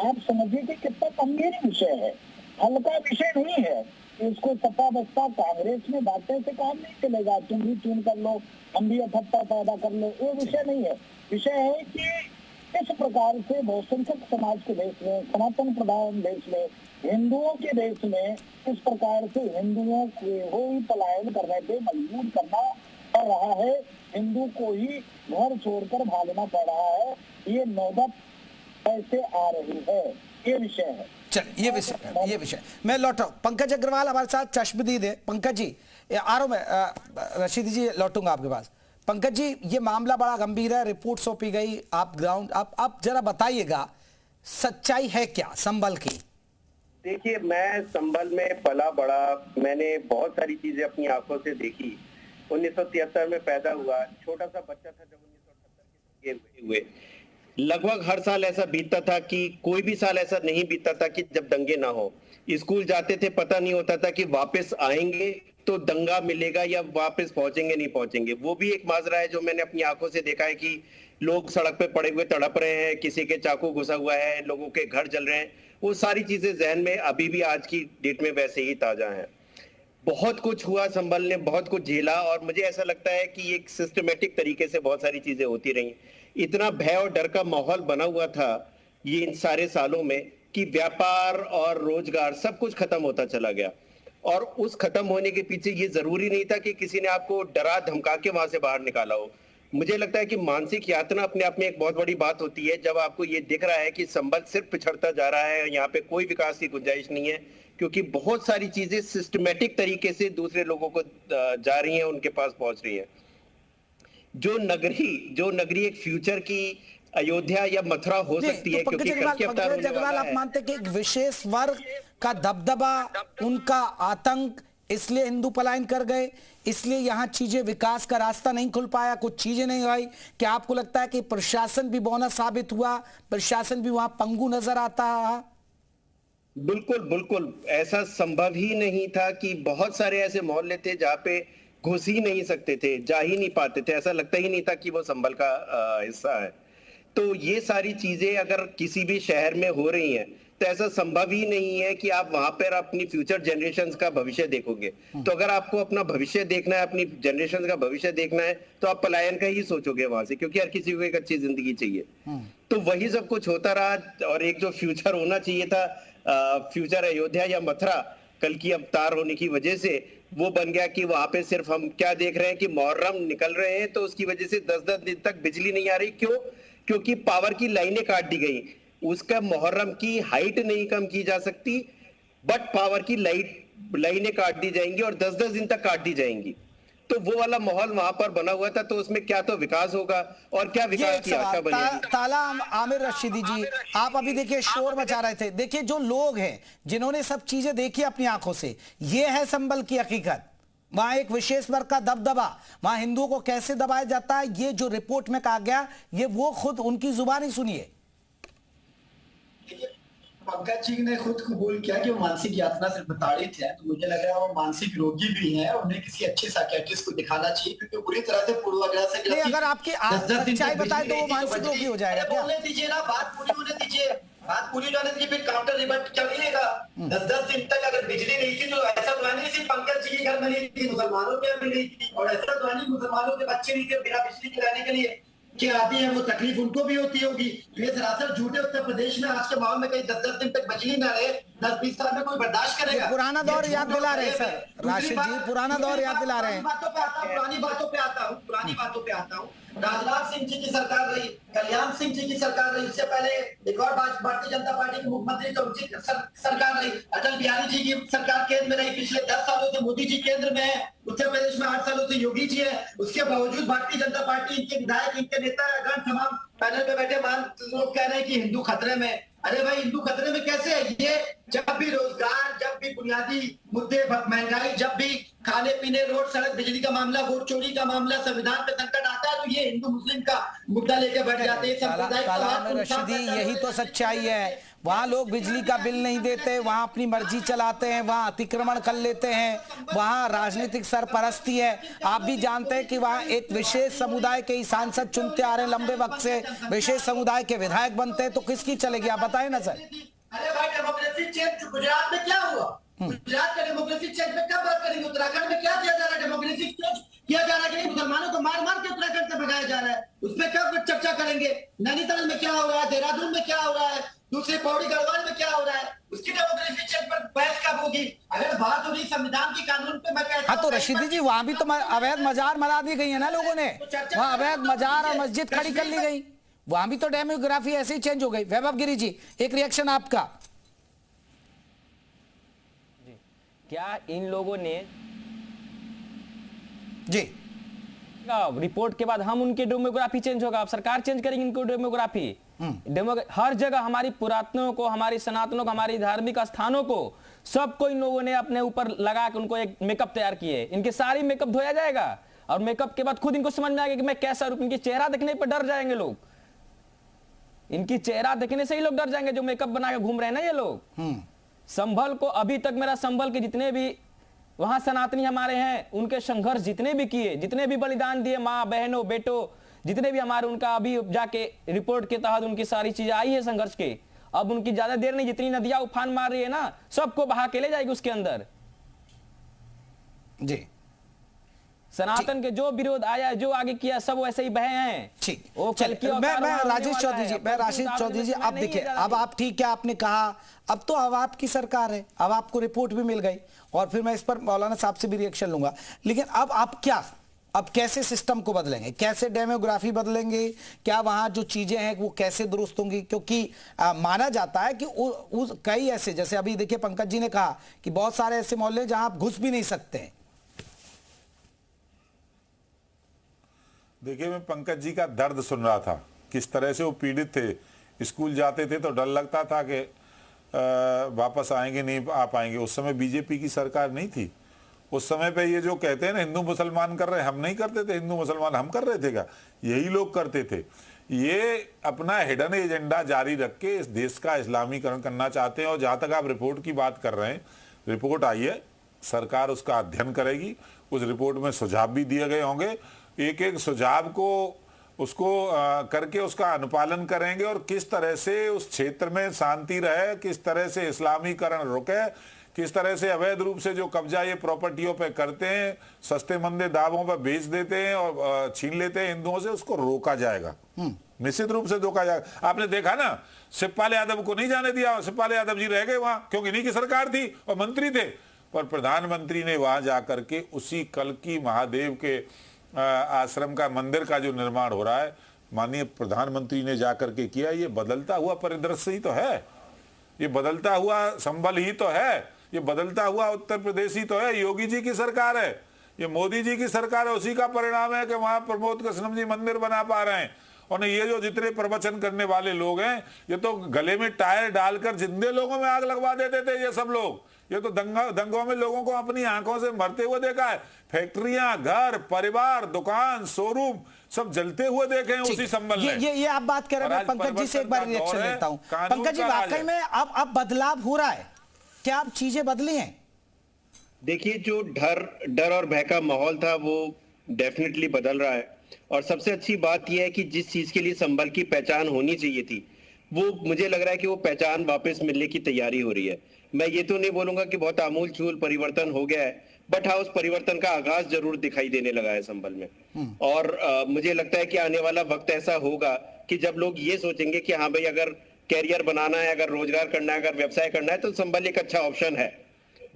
Speaker 17: आप समझिए कि कितना गंभीर विषय है, हल्का विषय नहीं है। इसको सपा बसपा कांग्रेस में बातें से काम नहीं चलेगा, तुम भी चुन कर लो, हम भी अठत्ता पैदा कर लो, वो विषय नहीं है। विषय है कि इस प्रकार से बहुसंख्यक समाज के देश में, सनातन प्रधान देश में, हिंदुओं के देश में इस प्रकार से हिंदुओं को ही पलायन करने पे मजबूर करना पड़ रहा है। हिंदू को ही घर छोड़कर भागना पड़ रहा है। ये नौबत कैसे आ रही है, ये विषय है।
Speaker 1: चल ये विषय मैं लौटा। पंकज अग्रवाल हमारे साथ चश्मदीद है। पंकज जी आ रहा हूं मैं, रशीद जी लौटूंगा आपके पास। पंकज जी, ये मामला बड़ा गंभीर है, रिपोर्ट सौंपी गई, आप ग्राउंड आप जरा बताइएगा सच्चाई है क्या संभल की?
Speaker 19: देखिए, मैं संभल में पला बड़ा, मैंने बहुत सारी चीजें अपनी आंखों से देखी। 1973 में पैदा हुआ, छोटा सा बच्चा था जब 1970 के हुए। लगभग हर साल ऐसा बीतता था कि कोई भी साल ऐसा नहीं बीतता था कि जब दंगे ना हो। स्कूल जाते थे, पता नहीं होता था कि वापस आएंगे तो दंगा मिलेगा या वापस पहुंचेंगे नहीं पहुंचेंगे। वो भी एक माजरा है जो मैंने अपनी आंखों से देखा है कि लोग सड़क पे पड़े हुए तड़प रहे हैं, किसी के चाकू घुसा हुआ है, लोगों के घर जल रहे हैं। वो सारी चीजें जहन में अभी भी आज की डेट में वैसे ही ताजा हैं। बहुत कुछ हुआ, संभल ने बहुत कुछ झेला, और मुझे ऐसा लगता है कि एक सिस्टमेटिक तरीके से बहुत सारी चीजें होती रही। इतना भय और डर का माहौल बना हुआ था ये इन सारे सालों में कि व्यापार और रोजगार सब कुछ खत्म होता चला गया। और उस खत्म होने के पीछे ये जरूरी नहीं था कि किसी ने आपको डरा धमका के वहां से बाहर निकाला हो। मुझे लगता है कि मानसिक यातना अपने आप में एक बहुत बड़ी बात होती है। जब आपको ये दिख रहा है कि संभल सिर्फ पिछड़ता जा रहा है, यहाँ पे कोई विकास की गुंजाइश नहीं है, क्योंकि बहुत सारी चीजें सिस्टमेटिक तरीके से दूसरे लोगों को जा रही हैं, उनके पास पहुंच रही हैं। जो नगरी एक फ्यूचर की अयोध्या या मथुरा हो सकती है, क्योंकि कल के अवतार होने वाला है।
Speaker 1: आप मानते हैं कि एक विशेष वर्ग का दबदबा, उनका आतंक, इसलिए हिंदू पलायन कर गए, इसलिए यहाँ चीजें विकास का रास्ता नहीं खुल पाया, कुछ चीजें नहीं हुई? क्या आपको लगता है कि प्रशासन भी बौना साबित हुआ, प्रशासन भी वहां पंगु नजर आता है?
Speaker 19: बिल्कुल ऐसा संभव ही नहीं था कि बहुत सारे ऐसे मोहल्ले थे जहाँ पे घुस ही नहीं सकते थे, जा ही नहीं पाते थे, ऐसा लगता ही नहीं था कि वो संभल का हिस्सा है। तो ये सारी चीजें अगर किसी भी शहर में हो रही हैं तो ऐसा संभव ही नहीं है कि आप वहां पर अपनी फ्यूचर जनरेशंस का भविष्य देखोगे। तो अगर आपको अपना भविष्य देखना है, अपनी जनरेशन का भविष्य देखना है, तो आप पलायन का ही सोचोगे वहां से, क्योंकि हर किसी को एक अच्छी जिंदगी चाहिए। तो वही सब कुछ होता रहा। और एक जो फ्यूचर होना चाहिए था, फ्यूचर अयोध्या या मथुरा, कल की अवतार होने की वजह से वो बन गया कि वहां पे सिर्फ हम क्या देख रहे हैं कि मुहर्रम निकल रहे हैं तो उसकी वजह से 10-10 दिन तक बिजली नहीं आ रही। क्यों? क्योंकि पावर की लाइनें काट दी गई। उसका मुहर्रम की हाइट नहीं कम की जा सकती, बट पावर की लाइनें काट दी जाएंगी और 10-10 दिन तक काट दी जाएंगी। तो वो वाला माहौल वहां पर बना हुआ था, तो उसमें क्या तो विकास होगा और क्या विकास की आशा बनेगी।
Speaker 1: ताला आमिर रशीदी जी, आप अभी देखिए शोर मचा रहे थे। देखिए जो लोग हैं जिन्होंने सब चीजें देखी अपनी आंखों से, ये है संभल की हकीकत। वहां एक विशेष वर्ग का दबदबा, वहां हिंदुओं को कैसे दबाया जाता है, ये जो रिपोर्ट में कहा गया, ये वो खुद उनकी जुबानी सुनिए।
Speaker 16: पंकज जी ने खुद कबूल किया कि वो मानसिक यातना से प्रताड़ित है, तो मुझे लग रहा है वो मानसिक रोगी भी हैं। उन्हें किसी अच्छे साइकियाट्रिस्ट को दिखाना चाहिए, क्योंकि पूरी तरह से पूर्वाग्रह से
Speaker 1: अगर आपकी सच्चाई बताए तो वो मानसिक रोगी हो जाएगा क्या?
Speaker 16: बोलने दीजिए ना, बात पूरी होने दीजिए, बात पूरी जाने दीजिए, फिर काउंटर रिबट चलिएगा। 10-10 दिन तक अगर बिजली नहीं थी तो ऐसा तो नहीं सिर्फ पंकज जी के घर में नहीं थी, मुसलमानों के भी नहीं थी, और ऐसा तो नहीं मुसलमानों के बच्चे नहीं थे बिना बिजली के रहने के लिए कि आती है, वो तकलीफ उनको भी होती होगी। ये सरासर झूठे उत्तर प्रदेश में आज के माहौल में कहीं 10-10 दिन तक बिजली ना रहे, 10-20 साल में कोई बर्दाश्त करेगा?
Speaker 1: पुराना दौर याद दिला रहे हैं सर राशिद जी, पुराना दौर याद दिला रहे हैं।
Speaker 16: पुरानी बातों पे आता हूँ। राजनाथ सिंह जी की सरकार रही, कल्याण सिंह जी की सरकार रही, इससे पहले एक और भारतीय जनता पार्टी के मुख्यमंत्री तो उनकी सरकार रही, अटल बिहारी जी की सरकार केंद्र में रही। पिछले 10 सालों से मोदी जी केंद्र में है, उत्तर प्रदेश में 8 सालों से योगी जी है। उसके बावजूद भारतीय जनता पार्टी, इनके विधायक, इनके नेता गण तमाम पैनल पे बैठे लोग कह रहे हैं कि हिंदू खतरे में। अरे भाई, हिंदू खतरे में कैसे है? ये जब भी रोजगार, जब भी बुनियादी मुद्दे, महंगाई, जब भी खाने पीने, रोड सड़क, बिजली का मामला, वोट चोरी का मामला, संविधान पे संकट आता है, तो ये हिंदू मुस्लिम का मुद्दा लेके बैठ जाते हैं।
Speaker 1: रशीदी, यही तो सच्चाई है। वहाँ लोग बिजली का बिल नहीं देते, वहाँ अपनी मर्जी चलाते हैं, वहाँ अतिक्रमण कर लेते हैं, वहाँ राजनीतिक सरपरस्ती है। आप भी जानते हैं कि वहाँ एक विशेष समुदाय के ही सांसद चुनते आ रहे हैं लंबे वक्त से, विशेष समुदाय के विधायक बनते हैं, तो किसकी चलेगी? आप बताएं ना सर।
Speaker 16: अरे भाई, डेमोक्रेसी चेंज गुजरात में क्या हुआ? गुजरात का डेमोक्रेसी चेंज में क्या बात करेंगे? उत्तराखंड में क्या किया जा रहा है? डेमोक्रेसी चेंज किया जा रहा है कि नहीं? मुसलमानों को मार मार के उत्तराखंड से भगाया जा रहा है, उसमें कब चर्चा करेंगे? करेंगे। नैनीताल में क्या हो रहा है, देहरादून में क्या हो रहा है, दूसरे पौड़ी गढ़वाल में क्या हो रहा है, उसकी डेमोक्रेटाइजेशन पर बहस कब होगी? अगर बात हो रही संविधान के कानून पे, मैं कहता
Speaker 1: हाँ तो रशीदी जी वहां भी तो अवैध मजार मना दी गई है ना लोगों ने, वहां अवैध मजार और मस्जिद खड़ी कर ली गई, वहां भी तो डेमोग्राफी ऐसे ही चेंज हो गई। वैभव गिरी जी एक रिएक्शन आपका।
Speaker 14: क्या इन लोगों ने
Speaker 1: जी
Speaker 14: रिपोर्ट के बाद हम उनके डेमोग्राफी चेंज होगा, अब सरकार चेंज करेगी इनको डेमोग्राफी। हर जगह हमारी पुरातनों को, हमारी सनातनों को, हमारी धार्मिक स्थानों को, सबको इन लोगों ने अपने ऊपर लगा के उनको एक मेकअप तैयार किए। इनके सारी मेकअप धोया जाएगा और मेकअप के बाद खुद इनको समझ में आएगा कि मैं कैसा रूप। इनकी चेहरा देखने पर डर जाएंगे लोग, इनकी चेहरा देखने से ही लोग डर जाएंगे जो मेकअप बना के घूम रहे हैं ना ये लोग। संभल को अभी तक मेरा संभल के जितने भी वहां सनातनी हमारे हैं उनके संघर्ष जितने भी किए, जितने भी बलिदान दिए, माँ बहनों बेटों जितने भी हमारे, उनका अभी जाके रिपोर्ट के तहत उनकी सारी चीजें आई है संघर्ष के। अब उनकी ज्यादा देर नहीं, जितनी नदियां उफान मार रही है ना सबको बहा के ले जाएगी उसके अंदर।
Speaker 1: जी
Speaker 14: सनातन के जो विरोध आया, जो आगे किया, सब वैसे ही बहे हैं।
Speaker 1: ठीक, मैं राजेश चौधरी जी अब देखिए, अब आप ठीक है आपने कहा, अब तो अब आपकी सरकार है, अब आपको रिपोर्ट भी मिल गई और फिर मैं इस पर मौलाना साहब से भी रिएक्शन लूंगा। लेकिन अब आप क्या, अब कैसे सिस्टम को बदलेंगे, कैसे डेमोग्राफी बदलेंगे, क्या वहां जो चीजें हैं वो कैसे दुरुस्त होंगी? क्योंकि माना जाता है कि कई ऐसे, जैसे अभी देखिए पंकज जी ने कहा कि बहुत सारे ऐसे मोहल्ले जहां आप घुस भी नहीं सकते हैं।
Speaker 12: देखिए मैं पंकज जी का दर्द सुन रहा था, किस तरह से वो पीड़ित थे। स्कूल जाते थे तो डर लगता था कि वापस आएंगे नहीं आ पाएंगे। उस समय बीजेपी की सरकार नहीं थी। उस समय पे ये जो कहते हैं ना हिंदू मुसलमान कर रहे हैं, हम नहीं करते थे हिंदू मुसलमान, हम कर रहे थे क्या? यही लोग करते थे। ये अपना हिडन एजेंडा जारी रख के इस देश का इस्लामीकरण करना चाहते हैं। और जहाँ तक आप रिपोर्ट की बात कर रहे हैं, रिपोर्ट आई है, सरकार उसका अध्ययन करेगी, उस रिपोर्ट में सुझाव भी दिए गए होंगे। एक एक सुझाव को उसको करके उसका अनुपालन करेंगे और किस तरह से उस क्षेत्र में शांति रहे, किस तरह से इस्लामीकरण रुके, किस तरह से अवैध रूप से जो कब्जा ये प्रॉपर्टियों पे करते हैं, सस्ते मंदे दावों पर बेच देते हैं और छीन लेते हैं हिंदुओं से, उसको रोका जाएगा। निश्चित रूप से रोका जाएगा। आपने देखा ना, शिवपाल यादव को नहीं जाने दिया, शिवपाल यादव जी रह गए वहां क्योंकि इन्हीं की सरकार थी और मंत्री थे। पर प्रधानमंत्री ने वहां जाकर के उसी कल्की महादेव के आश्रम का, मंदिर का जो निर्माण हो रहा है, माननीय प्रधानमंत्री ने जाकर के किया। ये बदलता हुआ परिदृश्य ही तो है, ये बदलता हुआ संभल ही तो है, ये बदलता हुआ उत्तर प्रदेश ही तो है। योगी जी की सरकार है, ये मोदी जी की सरकार है। उसी का परिणाम है कि वहां प्रमोद कृष्णम जी मंदिर बना पा रहे हैं। और ये जो जितने प्रवचन करने वाले लोग हैं, ये तो गले में टायर डालकर जिंदे लोगों में आग लगवा देते थे ये सब लोग। ये तो दंगों में लोगों को अपनी आंखों से मरते हुए देखा है। फैक्ट्रियां, घर, परिवार, दुकान, शोरूम सब जलते हुए देखे हैं उसी संबल में।
Speaker 1: ये आप बात कर रहे हैं। पंकज जी से एक बार रिएक्शन लेता हूं। पंकज जी वाकई में अब बदलाव हो रहा है क्या? अब चीजें बदली हैं?
Speaker 19: देखिए, जो डर और भय का माहौल था वो डेफिनेटली बदल रहा है। और सबसे अच्छी बात यह है कि जिस चीज के लिए संभल की पहचान होनी चाहिए थी, वो मुझे लग रहा है कि वो पहचान वापस मिलने की तैयारी हो रही है। मैं ये तो नहीं बोलूंगा कि बहुत आमूल चूल परिवर्तन हो गया है, बट हाँ, उस परिवर्तन का आगाज जरूर दिखाई देने लगा है संभल में। और मुझे लगता है कि आने वाला वक्त ऐसा होगा कि जब लोग ये सोचेंगे कि हाँ भाई, अगर कैरियर बनाना है, अगर रोजगार करना है, अगर व्यवसाय करना है, तो संभल एक अच्छा ऑप्शन है,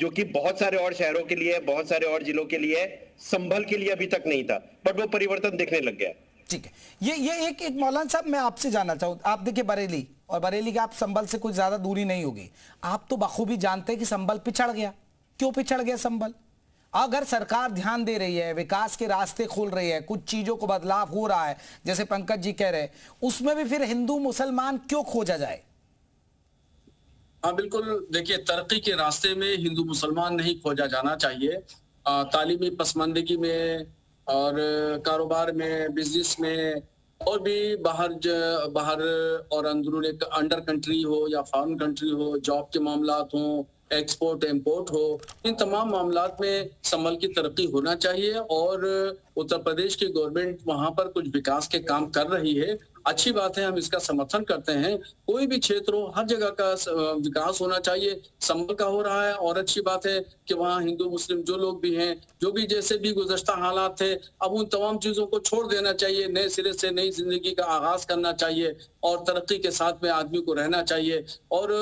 Speaker 19: जो कि बहुत सारे और शहरों के लिए, बहुत सारे और जिलों के लिए, संभल के लिए अभी तक नहीं था, बट वो परिवर्तन दिखने लग गया।
Speaker 1: ठीक है, ये एक मौलाना साहब मैं आपसे जानना चाहूँ, आप देखिए बरेली, और बरेली के आप संभल से कुछ ज्यादा दूरी नहीं होगी, आप तो बखूबी जानते हैं कि संभल पिछड़ गया। क्यों पिछड़ गया संभल? अगर सरकार ध्यान दे रही है, विकास के रास्ते खोल रही है, कुछ चीजों को बदलाव हो रहा है, जैसे पंकज जी कह रहे हैं, उसमें भी फिर हिंदू मुसलमान क्यों खोजा जाए?
Speaker 13: हाँ बिल्कुल, देखिए, तरक्की के रास्ते में हिंदू मुसलमान नहीं खोजा जाना चाहिए। तालीमी पसमानदगी में और कारोबार में, बिजनेस में, और भी बाहर और अंदरून अंडर कंट्री हो या फॉरेन कंट्री हो, जॉब के मामलात हो, एक्सपोर्ट इंपोर्ट हो, इन तमाम मामलात में संभल की तरक्की होना चाहिए। और उत्तर प्रदेश की गवर्नमेंट वहां पर कुछ विकास के काम कर रही है। अच्छी बात है, हम इसका समर्थन करते हैं। कोई भी क्षेत्र हो, हर जगह का विकास होना चाहिए। संभल का हो रहा है और अच्छी बात है कि वहाँ हिंदू मुस्लिम जो लोग भी हैं, जो भी जैसे भी गुज़श्ता हालात थे, अब उन तमाम चीजों को छोड़ देना चाहिए, नए सिरे से नई जिंदगी का आगाज करना चाहिए और तरक्की के साथ में आदमी को रहना चाहिए। और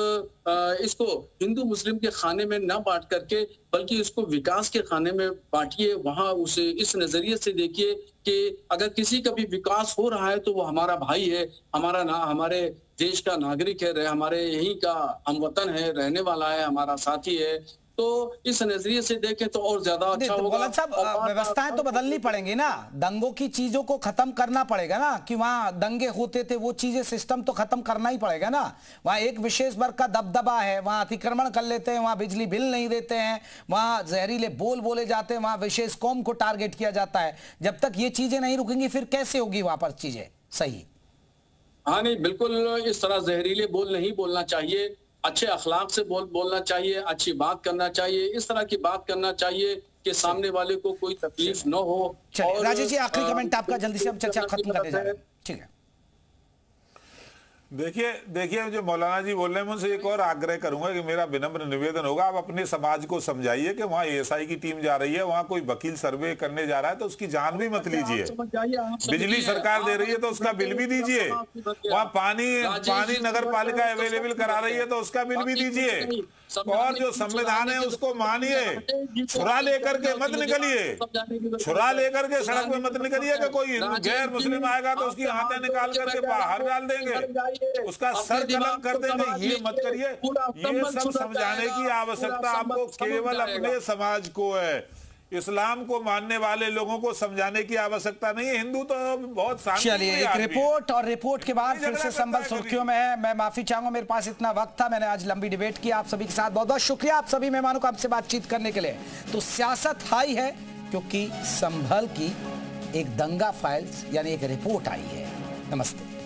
Speaker 13: इसको हिंदू मुस्लिम के खाने में न बांट करके बल्कि इसको विकास के खाने में बांटिए। वहाँ उसे इस नजरिए से देखिए कि अगर किसी का भी विकास हो रहा है तो वो हमारा भाई है, हमारे देश का नागरिक है, हमारे यहीं का हमवतन है, रहने वाला है, हमारा साथी है। तो इस नजरिए से देखें तो और ज्यादा अच्छा होगा।
Speaker 1: गलत साहब, व्यवस्थाएं तो बदलनी पड़ेंगी ना, दंगों की चीजों को खत्म करना पड़ेगा ना, कि वहां दंगे होते थे वो चीजें, सिस्टम तो खत्म करना ही पड़ेगा ना। वहां एक विशेष वर्ग का दबदबा है, वहां अतिक्रमण कर लेते हैं, वहां बिजली बिल नहीं देते हैं, वहां जहरीले बोल बोले जाते हैं, वहां विशेष कौम को टारगेट किया जाता है। जब तक ये चीजें नहीं रुकेंगी फिर कैसे होगी वहां पर चीजें सही?
Speaker 13: हाँ नहीं, बिल्कुल इस तरह जहरीले बोल नहीं बोलना चाहिए, अच्छे अखलाक से बोलना चाहिए, अच्छी बात करना चाहिए, इस तरह की बात करना चाहिए कि सामने वाले को कोई तकलीफ न हो।
Speaker 1: चलिए राजेश जी, आखिरी कमेंट आपका, जल्दी से हम चर्चा खत्म करने जा रहे हैं। ठीक है,
Speaker 12: देखिए जो मौलाना जी बोल रहे हैं, मुझसे एक और आग्रह करूंगा कि मेरा विनम्र निवेदन होगा, आप अपने समाज को समझाइए कि वहाँ एएसआई की टीम जा रही है, वहाँ कोई वकील सर्वे करने जा रहा है तो उसकी जान भी मत लीजिए। बिजली सरकार दे रही है तो उसका बिल भी दीजिए। वहाँ पानी नगर पालिका अवेलेबल करा रही है तो उसका बिल भी दीजिए। और जो संविधान है उसको मानिए। छुरा लेकर के मत निकलिए, छुरा लेकर के सड़क में मत निकलिए कि कोई गैर मुस्लिम आएगा तो उसकी हाथें निकाल करके बाहर डाल देंगे, उसका सर कलम कर देंगे। ये मत करिए। ये सब समझाने की आवश्यकता आपको केवल अपने समाज को है, इस्लाम को मानने वाले लोगों को समझाने की आवश्यकता नहीं है। हिंदू तो बहुत शांति।
Speaker 1: चलिए, एक रिपोर्ट और रिपोर्ट के बाद फिर से संभल सुर्खियों में है। मैं माफी चाहूंगा, मेरे पास इतना वक्त था, मैंने आज लंबी डिबेट की आप सभी के साथ। बहुत बहुत शुक्रिया आप सभी मेहमानों का आपसे बातचीत करने के लिए। तो सियासत हाई है क्योंकि संभल की एक दंगा फाइल्स यानी एक रिपोर्ट आई है। नमस्ते।